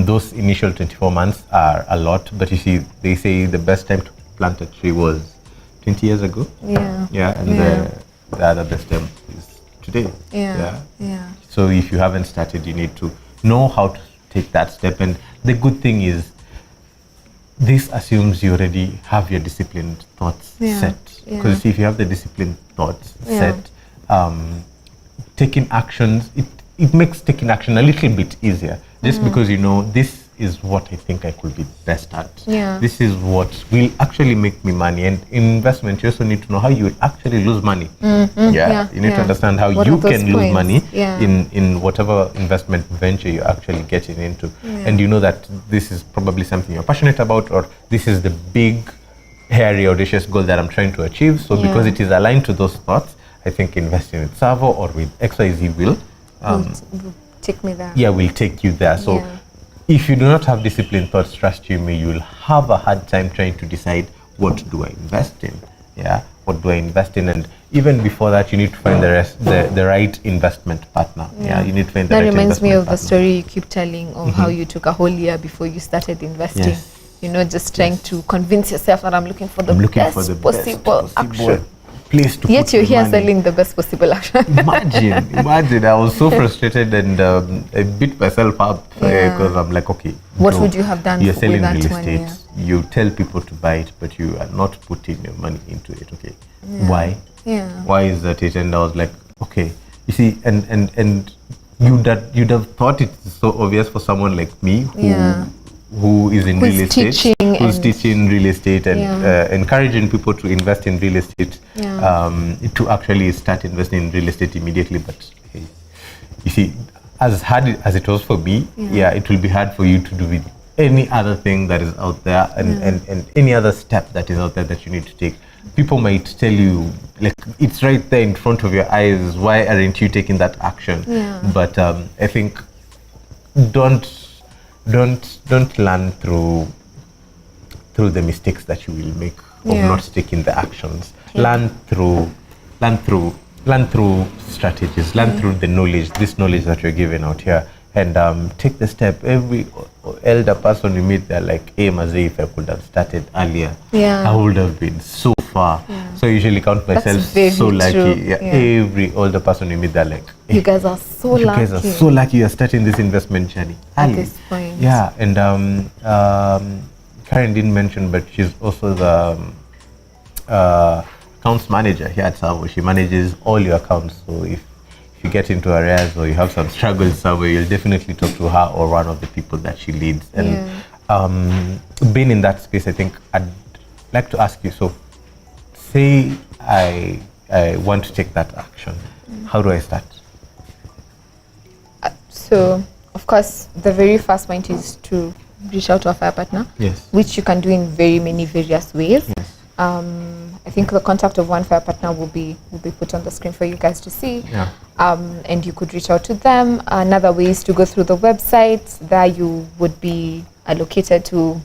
S3: those initial 24 months are a lot. But you see, they say the best time to plant a tree was 20 years ago. And the other best time is today. So if you haven't started, you need to know how to take that step. And the good thing is, this assumes you already have your disciplined thoughts set. Because if you have the disciplined thoughts set, taking actions, it makes taking action a little bit easier. Just because you know, this is what I think I could be best at. This is what will actually make me money. And in investment, you also need to know how you will actually lose money. You need to understand how you can lose money in whatever investment venture you're actually getting into. And you know that this is probably something you're passionate about, or this is the big, hairy, audacious goal that I'm trying to achieve. So because it is aligned to those thoughts, I think investing with Savo or with XYZ will
S4: take me there.
S3: Will take you there. So if you do not have disciplined thoughts, trust you me, you'll have a hard time trying to decide, what do I invest in? What do I invest in? And even before that, you need to find the right investment partner. You need to find the right investment partner.
S4: That reminds me of the story you keep telling of how you took a whole year before you started investing. You know, just trying to convince yourself that I'm looking for the best possible action.
S3: Place to
S4: Yet
S3: put
S4: you're
S3: my
S4: here
S3: money.
S4: selling the best possible action.
S3: Imagine. I was so frustrated, and I beat myself up because I'm like, okay,
S4: what would you have done
S3: you're selling
S4: with that
S3: real estate. You tell people to buy it, but you are not putting your money into it. Okay, why? Why is that it? And I was like, okay, you see, and you'd have thought it's so obvious for someone like me who is in real estate, who's teaching real estate and encouraging people to invest in real estate, to actually start investing in real estate immediately. But hey, you see, as hard as it was for me, it will be hard for you to do with any other thing that is out there, and any other step that is out there that you need to take. People might tell you, like, it's right there in front of your eyes, why aren't you taking that action? But I think don't learn through the mistakes that you will make of not taking the actions. Learn through strategies. Learn through this knowledge that you're giving out here, and take the step. Every elder person you meet, they're like, hey Maze, if I could have started earlier, I would have been so far. So I usually count myself so lucky. Every older person you meet, they're like, hey,
S4: you guys are so lucky.
S3: You guys are so lucky you're starting this investment journey
S4: at this point.
S3: And Karen didn't mention, but she's also the accounts manager here at Savo. She manages all your accounts. So if you get into arrears or you have some struggles somewhere, you'll definitely talk to her or one of the people that she leads. And being in that space, I think I'd like to ask you, so say I want to take that action. How do I start?
S4: So, of course, the very first point is to reach out to a fire partner, which you can do in very many various ways. I think the contact of one fire partner will be put on the screen for you guys to see. And you could reach out to them. Another way is to go through the website. There you would be allocated to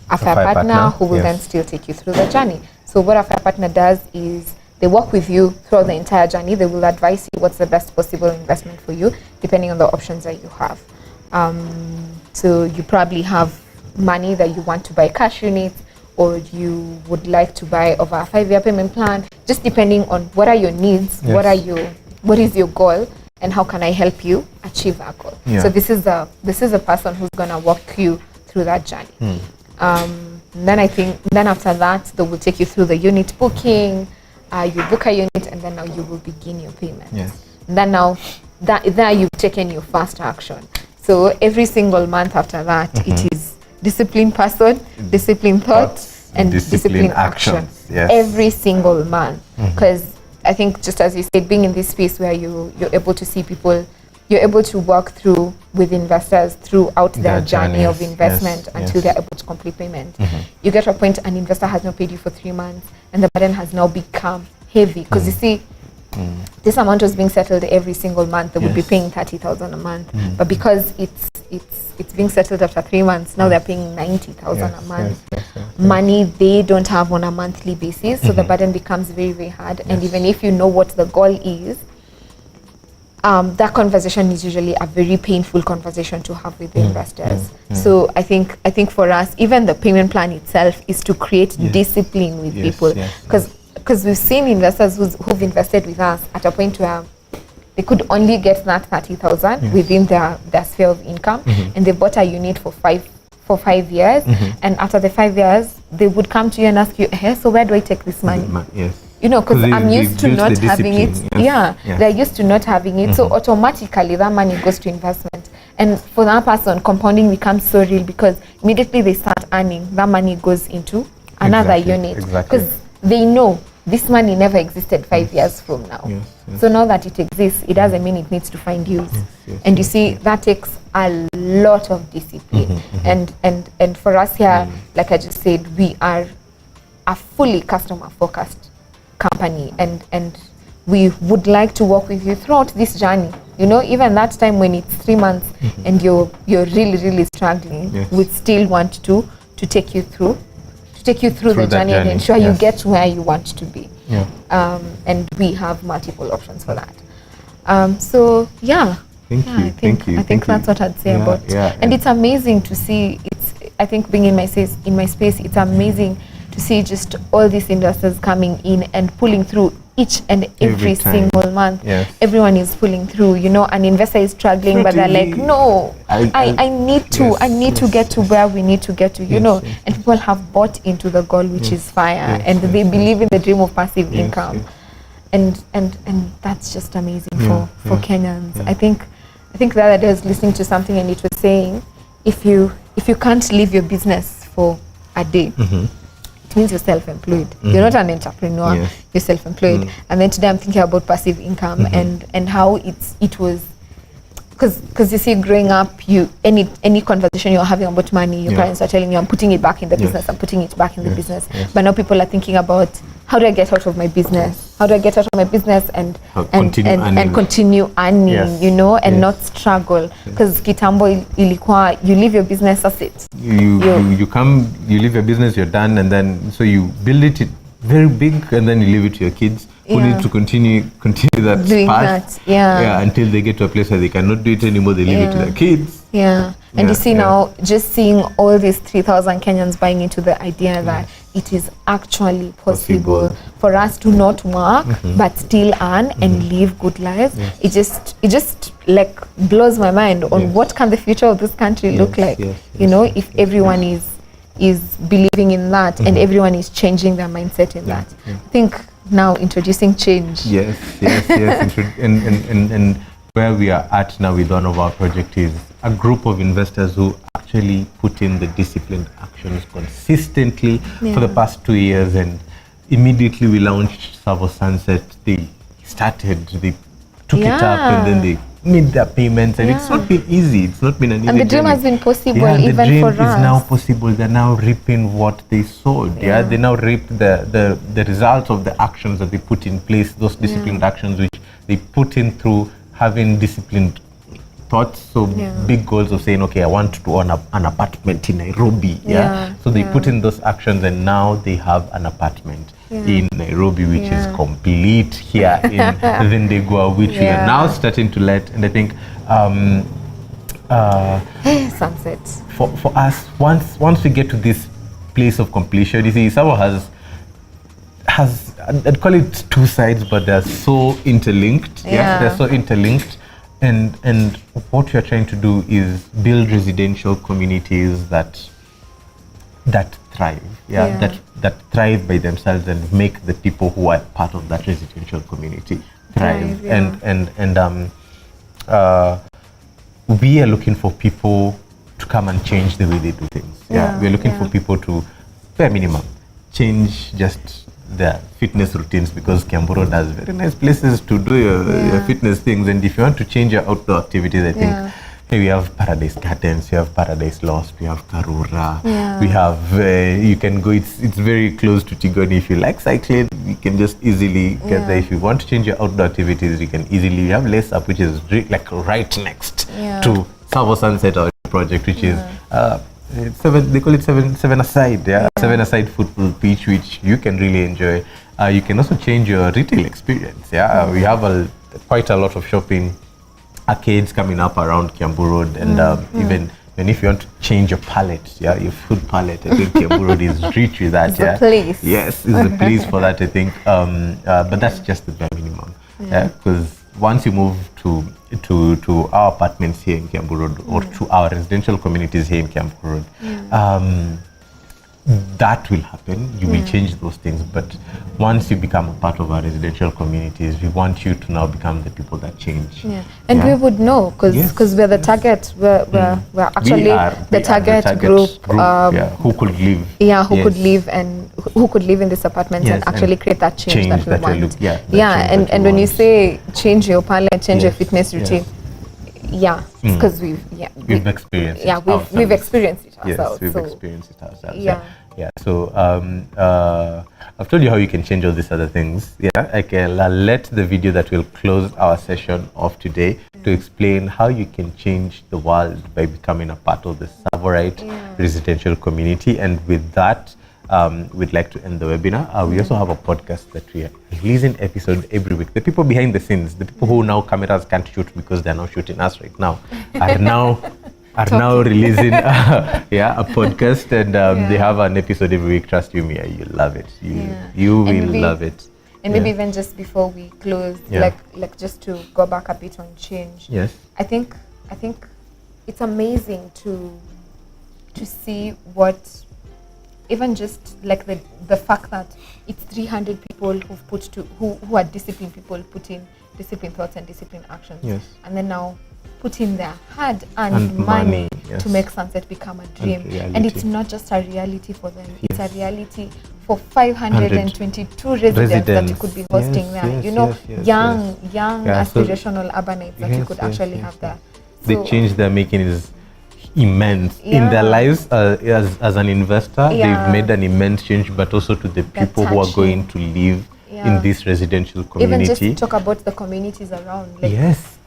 S4: a fire partner who will then still take you through the journey. So what a fire partner does is they work with you throughout the entire journey. They will advise you what's the best possible investment for you, depending on the options that you have. So you probably have money that you want to buy cash units, or you would like to buy over a 5-year payment plan, just depending on what are your needs, what is your goal, and how can I help you achieve that goal. So this is a person who's gonna walk you through that journey. Then after that, they will take you through the unit booking. You book a unit, and then now you will begin your payment. Then now there you've taken your first action. So every single month after that, it is disciplined person, disciplined thoughts, and disciplined action. Every single month. Because I think, just as you said, being in this space where you're able to see people, you're able to work through with investors throughout their journey of investment until they're able to complete payment. You get to a point an investor has not paid you for 3 months, and the burden has now become heavy. Because you see, this amount was being settled every single month, they would be paying 30,000 a month. But because it's being settled after 3 months, now they're paying 90,000 a month. Money they don't have on a monthly basis, so the burden becomes very, very hard. And even if you know what the goal is, that conversation is usually a very painful conversation to have with the investors. So I think for us, even the payment plan itself is to create discipline with people, because we've seen investors who've invested with us at a point where they could only get that 30,000 within their sphere of income, and they bought a unit for 5 years, and after the 5 years they would come to you and ask you, hey, so where do I take this money? You know, because I'm used to not having it. They're used to not having it. So automatically that money goes to investment. And for that person, compounding becomes so real, because immediately they start earning, that money goes into another unit. Because they know this money never existed 5 years from now. So now that it exists, it doesn't mean it needs to find use. And you see, that takes a lot of discipline. And for us here, like I just said, we are a fully customer focused company, and we would like to work with you throughout this journey. You know, even that time when it's 3 months and you're really struggling, we still want to take you through the journey and ensure you get where you want to be. And we have multiple options for that. So yeah, I think that's what I'd say about. And it's amazing to see. I think being in my space, it's amazing to see just all these investors coming in and pulling through each and every single month. Everyone is pulling through. You know, an investor is struggling, but they're like, no, I need to get to where we need to get to. You know, and people have bought into the goal, which is FIRE, and they believe in the dream of passive income, and that's just amazing for Kenyans. I think the other day I was listening to something, and it was saying, if you can't leave your business for a day, it means you're self-employed. You're not an entrepreneur. You're self-employed. And then today I'm thinking about passive income and how it was, because you see, growing up, any conversation you're having about money, your parents are telling you, I'm putting it back in the business, I'm putting it back in the business. But now people are thinking about, how do I get out of my business? How do I get out of my business and continue earning, you know, and not struggle? Because kitambo ilikuwa, you leave your business, that's it.
S3: You come, you leave your business, you're done, and then so you build it very big, and then you leave it to your kids who need to continue that
S4: doing
S3: path.
S4: that,
S3: until they get to a place where they cannot do it anymore, they leave it to their kids.
S4: And you see now, just seeing all these 3,000 Kenyans buying into the idea that it is actually possible for us to not work but still earn and live good lives. It just like blows my mind on what can the future of this country look like. You know, if everyone is believing in that and everyone is changing their mindset in that. I think now introducing change.
S3: And where we are at now with one of our projects is a group of investors who actually put in the disciplined actions consistently for the past 2 years, and immediately we launched Savo Sunset. They took it up, and then they made their payments, and it's not been easy. It's not been an easy
S4: And the dream
S3: journey.
S4: has been possible
S3: the
S4: even
S3: dream
S4: for
S3: is
S4: us.
S3: now possible. They're now reaping what they sowed. They now reap the results of the actions that they put in place, those disciplined actions which they put in through having disciplined thoughts. So big goals of saying, okay, I want to own an apartment in Nairobi. So they put in those actions, and now they have an apartment in Nairobi, which is complete here in Vendegua, which we are now starting to let. And I think
S4: Sunset.
S3: For us, once we get to this place of completion, you see, Savo has I'd call it two sides, but they're so interlinked. They're so interlinked. And what we are trying to do is build residential communities that thrive, that thrive by themselves and make the people who are part of that residential community thrive. We are looking for people to come and change the way they do things. We're looking for people to, bare minimum, change just their fitness routines, because Kiamburo does very nice places to do your fitness things, and if you want to change your outdoor activities, I think Hey, we have Paradise Gardens, we have Paradise Lost, we have Karura,
S4: Yeah.
S3: we have, you can go, it's very close to Tigoni. If you like cycling, you can just easily get there. If you want to change your outdoor activities, you can easily, we have Lace Up, which is like right next to Savo Sunset or project, which is, it's they call it seven aside, seven aside football pitch, which you can really enjoy. You can also change your retail experience, we have quite a lot of shopping arcades coming up around Kiambu Road, and even if you want to change your palette, your food palette, I think Kiambu Road is rich with that.
S4: It's the place.
S3: Yes, it's the place for that, I think. But that's just the bare minimum, because once you move to our apartments here in Kiambu Road, or to our residential communities here in Kiambu Road, that will happen. You will change those things, but once you become a part of our residential communities, we want you to now become the people that change.
S4: And we would know, because we're the target. We're actually the target group.
S3: Who could live?
S4: Who could live and who could live in these apartments and actually create that change that we want. And when you say change your palette, change your fitness routine, it's because we've
S3: experienced it.
S4: We've experienced it ourselves.
S3: Yes, we've experienced it ourselves. So I've told you how you can change all these other things. I'll let the video that will close our session of today to explain how you can change the world by becoming a part of the Savorite residential community. And with that, we'd like to end the webinar. We also have a podcast that we are releasing episode every week. The people behind the scenes, the people who now cameras can't shoot because they're not shooting us right now, are now releasing a podcast, and they have an episode every week. Trust you, Mia, you'll love it. You will love it.
S4: And maybe even just before we close, like just to go back a bit on change.
S3: Yes.
S4: I think it's amazing to see what, even just like the fact that it's 300 people who are disciplined people, put in disciplined thoughts and disciplined actions, and then now put in their hard-earned money to make Sunset become a dream. And it's not just a reality for them, it's a reality for 522 residents that you could be hosting there. Young aspirational urbanites that you could actually have there.
S3: The change they're making is immense in their lives as an investor. They've made an immense change, but also to the people who are going to live in this residential community.
S4: Even just talk about the communities around.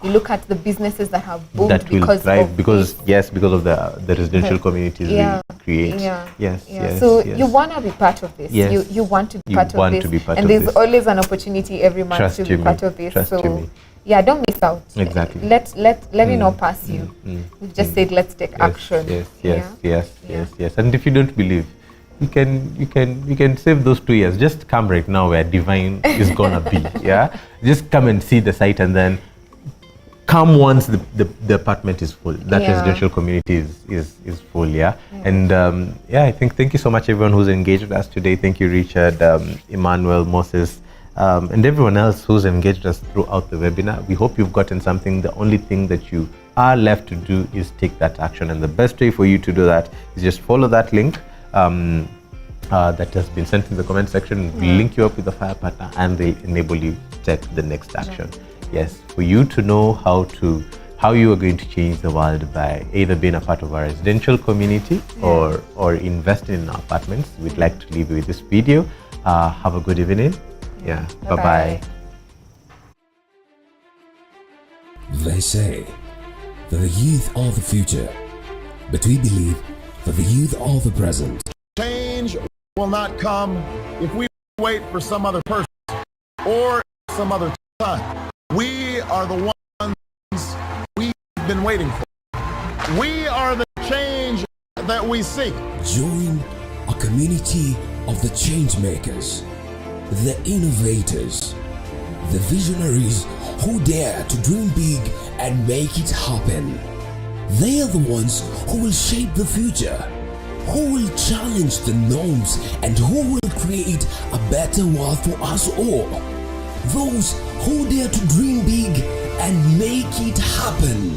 S4: You look at the businesses that have boomed
S3: that will
S4: because
S3: thrive
S4: of
S3: because of the residential communities we create.
S4: So you want to be part of this. You want to be part of this. And there's always an opportunity every month to be part of this. So don't miss out.
S3: Exactly.
S4: Let it not pass you. We've just said let's take action.
S3: Yes. And if you don't believe, you can save those 2 years. Just come right now where Divine is gonna be. Just come and see the site, and then come once the apartment is full. That residential community is full. And I think thank you so much everyone who's engaged with us today. Thank you, Richard, Emmanuel, Moses, and everyone else who's engaged us throughout the webinar. We hope you've gotten something. The only thing that you are left to do is take that action, and the best way for you to do that is just follow that link that has been sent in the comment section. We'll link you up with the Fire partner, and they'll enable you to take the next action. Yes, for you to know how you are going to change the world by either being a part of our residential community or investing in our apartments. We'd like to leave you with this video. Have a good evening. Bye-bye.
S5: They say that the youth are the future, but we believe that the youth are the present.
S7: Change will not come if we wait for some other person or some other time. We are the ones we've been waiting for. We are the change that we seek.
S5: Join a community of the change makers, the innovators, the visionaries who dare to dream big and make it happen. They are the ones who will shape the future, who will challenge the norms, and who will create a better world for us all. Those who dare to dream big and make it happen.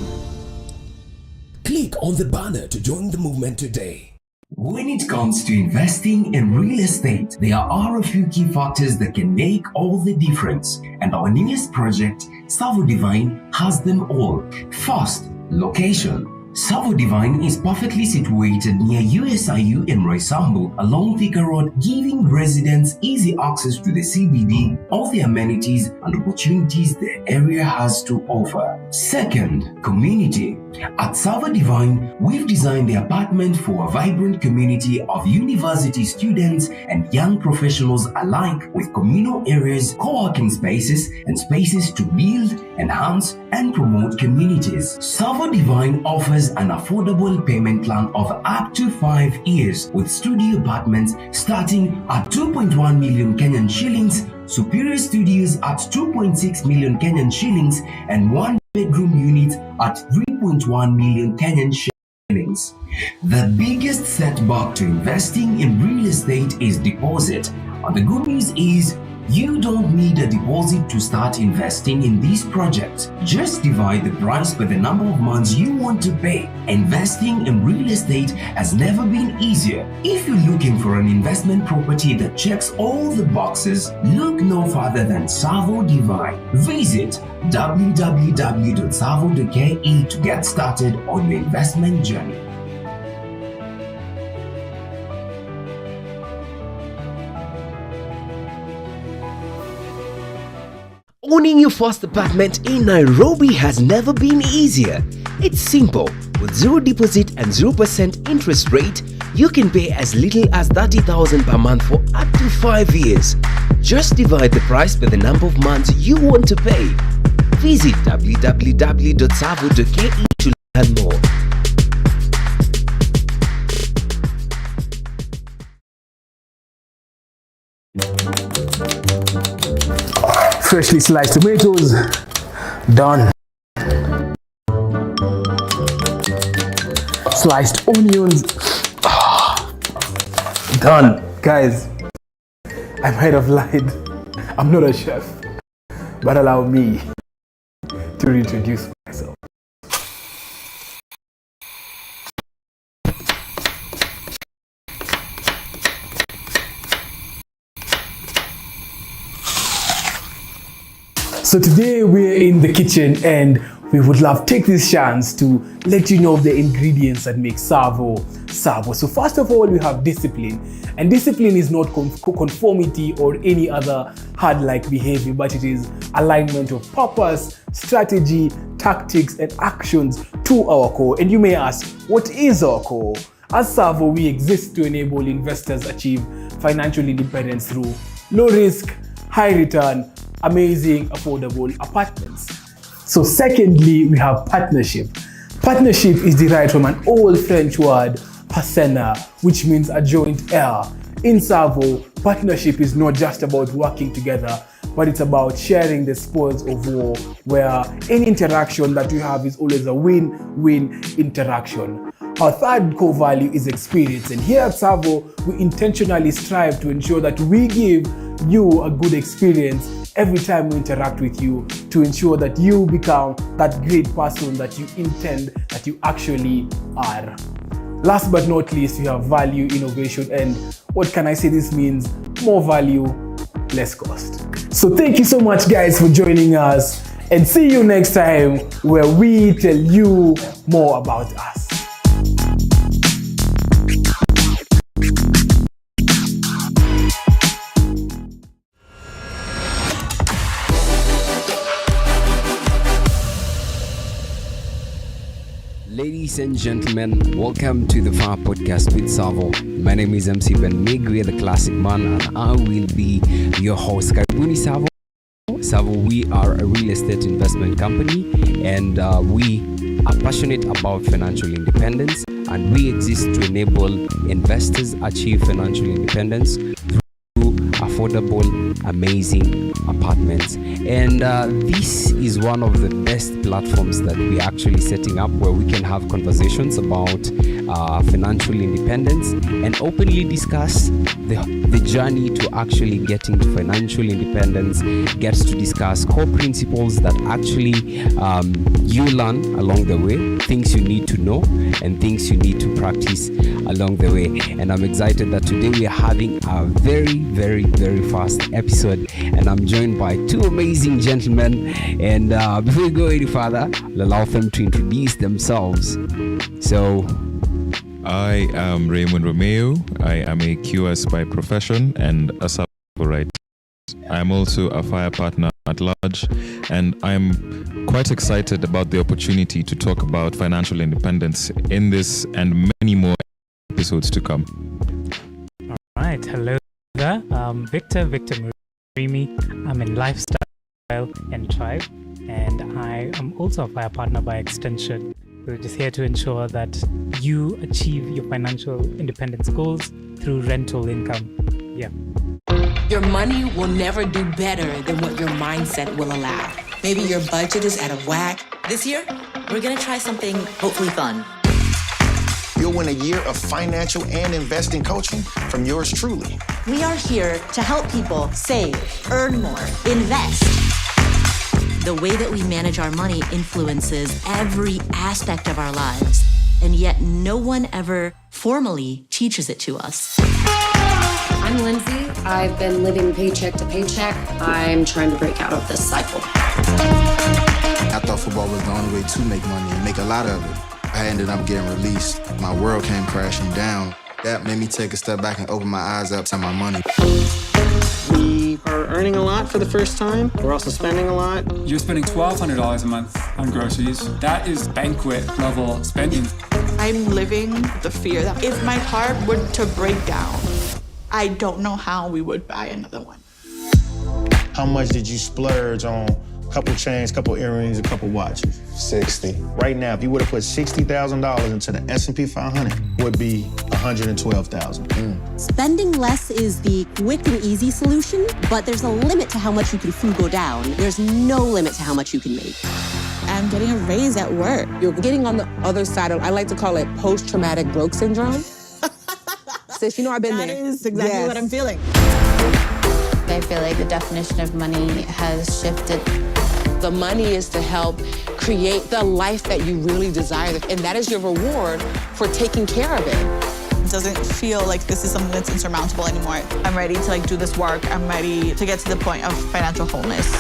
S5: Click on the banner to join the movement today. When it comes to investing in real estate, there are a few key factors that can make all the difference, and our newest project, Savo Divine, has them all. First, Location: Savo Divine is perfectly situated near USIU in Roysambu along Thika Road, giving residents easy access to the CBD, all the amenities and opportunities the area has to offer. Second, community. At Savo Divine, we've designed the apartment for a vibrant community of university students and young professionals alike, with communal areas, co-working spaces, and spaces to build, enhance, and promote communities. Savo Divine offers an affordable payment plan of up to 5 years, with studio apartments starting at 2.1 million Kenyan shillings, superior studios at 2.6 million Kenyan shillings, and one-bedroom units at 3.1 million Kenyan shillings. The biggest setback to investing in real estate is deposit. And the good news is, you don't need a deposit to start investing in these projects. Just divide the price by the number of months you want to pay. Investing in real estate has never been easier. If you're looking for an investment property that checks all the boxes, look no further than Savo Divine. Visit www.savo.ke to get started on your investment journey.
S6: Owning your first apartment in Nairobi has never been easier. It's simple. With zero deposit and 0% interest rate, you can pay as little as 30,000 per month for up to 5 years. Just divide the price by the number of months you want to pay. Visit www.savo.ke to learn more.
S1: Freshly sliced tomatoes, done. Sliced onions, done. Guys, I might have lied. I'm not a chef, but allow me to reintroduce myself. So today we're in the kitchen and we would love to take this chance to let you know the ingredients that make Savo Savo. So first of all, we have discipline, and discipline is not conformity or any other hard-like behavior, but it is alignment of purpose, strategy, tactics, and actions to our core. And you may ask, what is our core? As Savo, we exist to enable investors achieve financial independence through low risk, high return, amazing, affordable apartments. So secondly, we have partnership. Partnership is derived from an old French word, partenaire, which means a joint heir. In Savo, partnership is not just about working together, but it's about sharing the spoils of war, where any interaction that we have is always a win-win interaction. Our third core value is experience, and here at Savo, we intentionally strive to ensure that we give you a good experience every time we interact with you, to ensure that you become that great person that you intend that you actually are. Last but not least, we have value, innovation, and what can I say this means? More value, less cost. So thank you so much guys for joining us, and see you next time where we tell you more about us.
S8: Ladies and gentlemen, welcome to the Fire Podcast with Savo. My name is MC Ben Migwe, the classic man, and I will be your host. Karibuni Savo. Savo, we are a real estate investment company, and we are passionate about financial independence, and we exist to enable investors achieve financial independence through affordable, amazing apartments. And this is one of the best platforms that we're actually setting up, where we can have conversations about financial independence and openly discuss the journey to actually getting to financial independence. Gets to discuss core principles that actually you learn along the way, things you need to know and things you need to practice along the way. And I'm excited that today we are having a very, very, very fast episode, and I'm joined by two amazing gentlemen. And before we go any further, I'll allow them to introduce themselves. So,
S9: I am Raymond Romeo. I am a QS by profession and a Savo. I'm also a fire partner at large, and I'm quite excited about the opportunity to talk about financial independence in this and many more episodes to come.
S10: All right, hello there. Victor Murimi. I'm in lifestyle and tribe, and I am also a fire partner by extension. We're just here to ensure that you achieve your financial independence goals through rental income. Yeah.
S11: Your money will never do better than what your mindset will allow. Maybe your budget is out of whack. This year, we're gonna try something hopefully fun.
S7: You'll win a year of financial and investing coaching from yours truly.
S11: We are here to help people save, earn more, invest. The way that we manage our money influences every aspect of our lives, and yet no one ever formally teaches it to us.
S12: I'm Lindsay. I've been living paycheck to paycheck. I'm trying to break out of this cycle.
S13: I thought football was the only way to make money and make a lot of it. I ended up getting released. My world came crashing down. That made me take a step back and open my eyes up to my money.
S14: We are earning a lot for the first time. We're also spending a lot.
S15: You're spending $1,200 a month on groceries. That is banquet level spending.
S16: I'm living the fear that if my heart were to break down, I don't know how we would buy another one.
S7: How much did you splurge on a couple chains, couple earrings, a couple watches?
S13: 60.
S7: Right now, if you would have put $60,000 into the S&P 500, would be $112,000.
S17: Spending less is the quick and easy solution, but there's a limit to how much you can go down. There's no limit to how much you can make.
S16: I'm getting a raise at work.
S18: You're getting on the other side of, I like to call it post-traumatic broke syndrome. Sis, you know I've been there.
S16: That is exactly what I'm feeling.
S19: I feel like the definition of money has shifted.
S18: The money is to help create the life that you really desire, and that is your reward for taking care of it.
S16: It doesn't feel like this is something that's insurmountable anymore. I'm ready to do this work. I'm ready to get to the point of financial wholeness.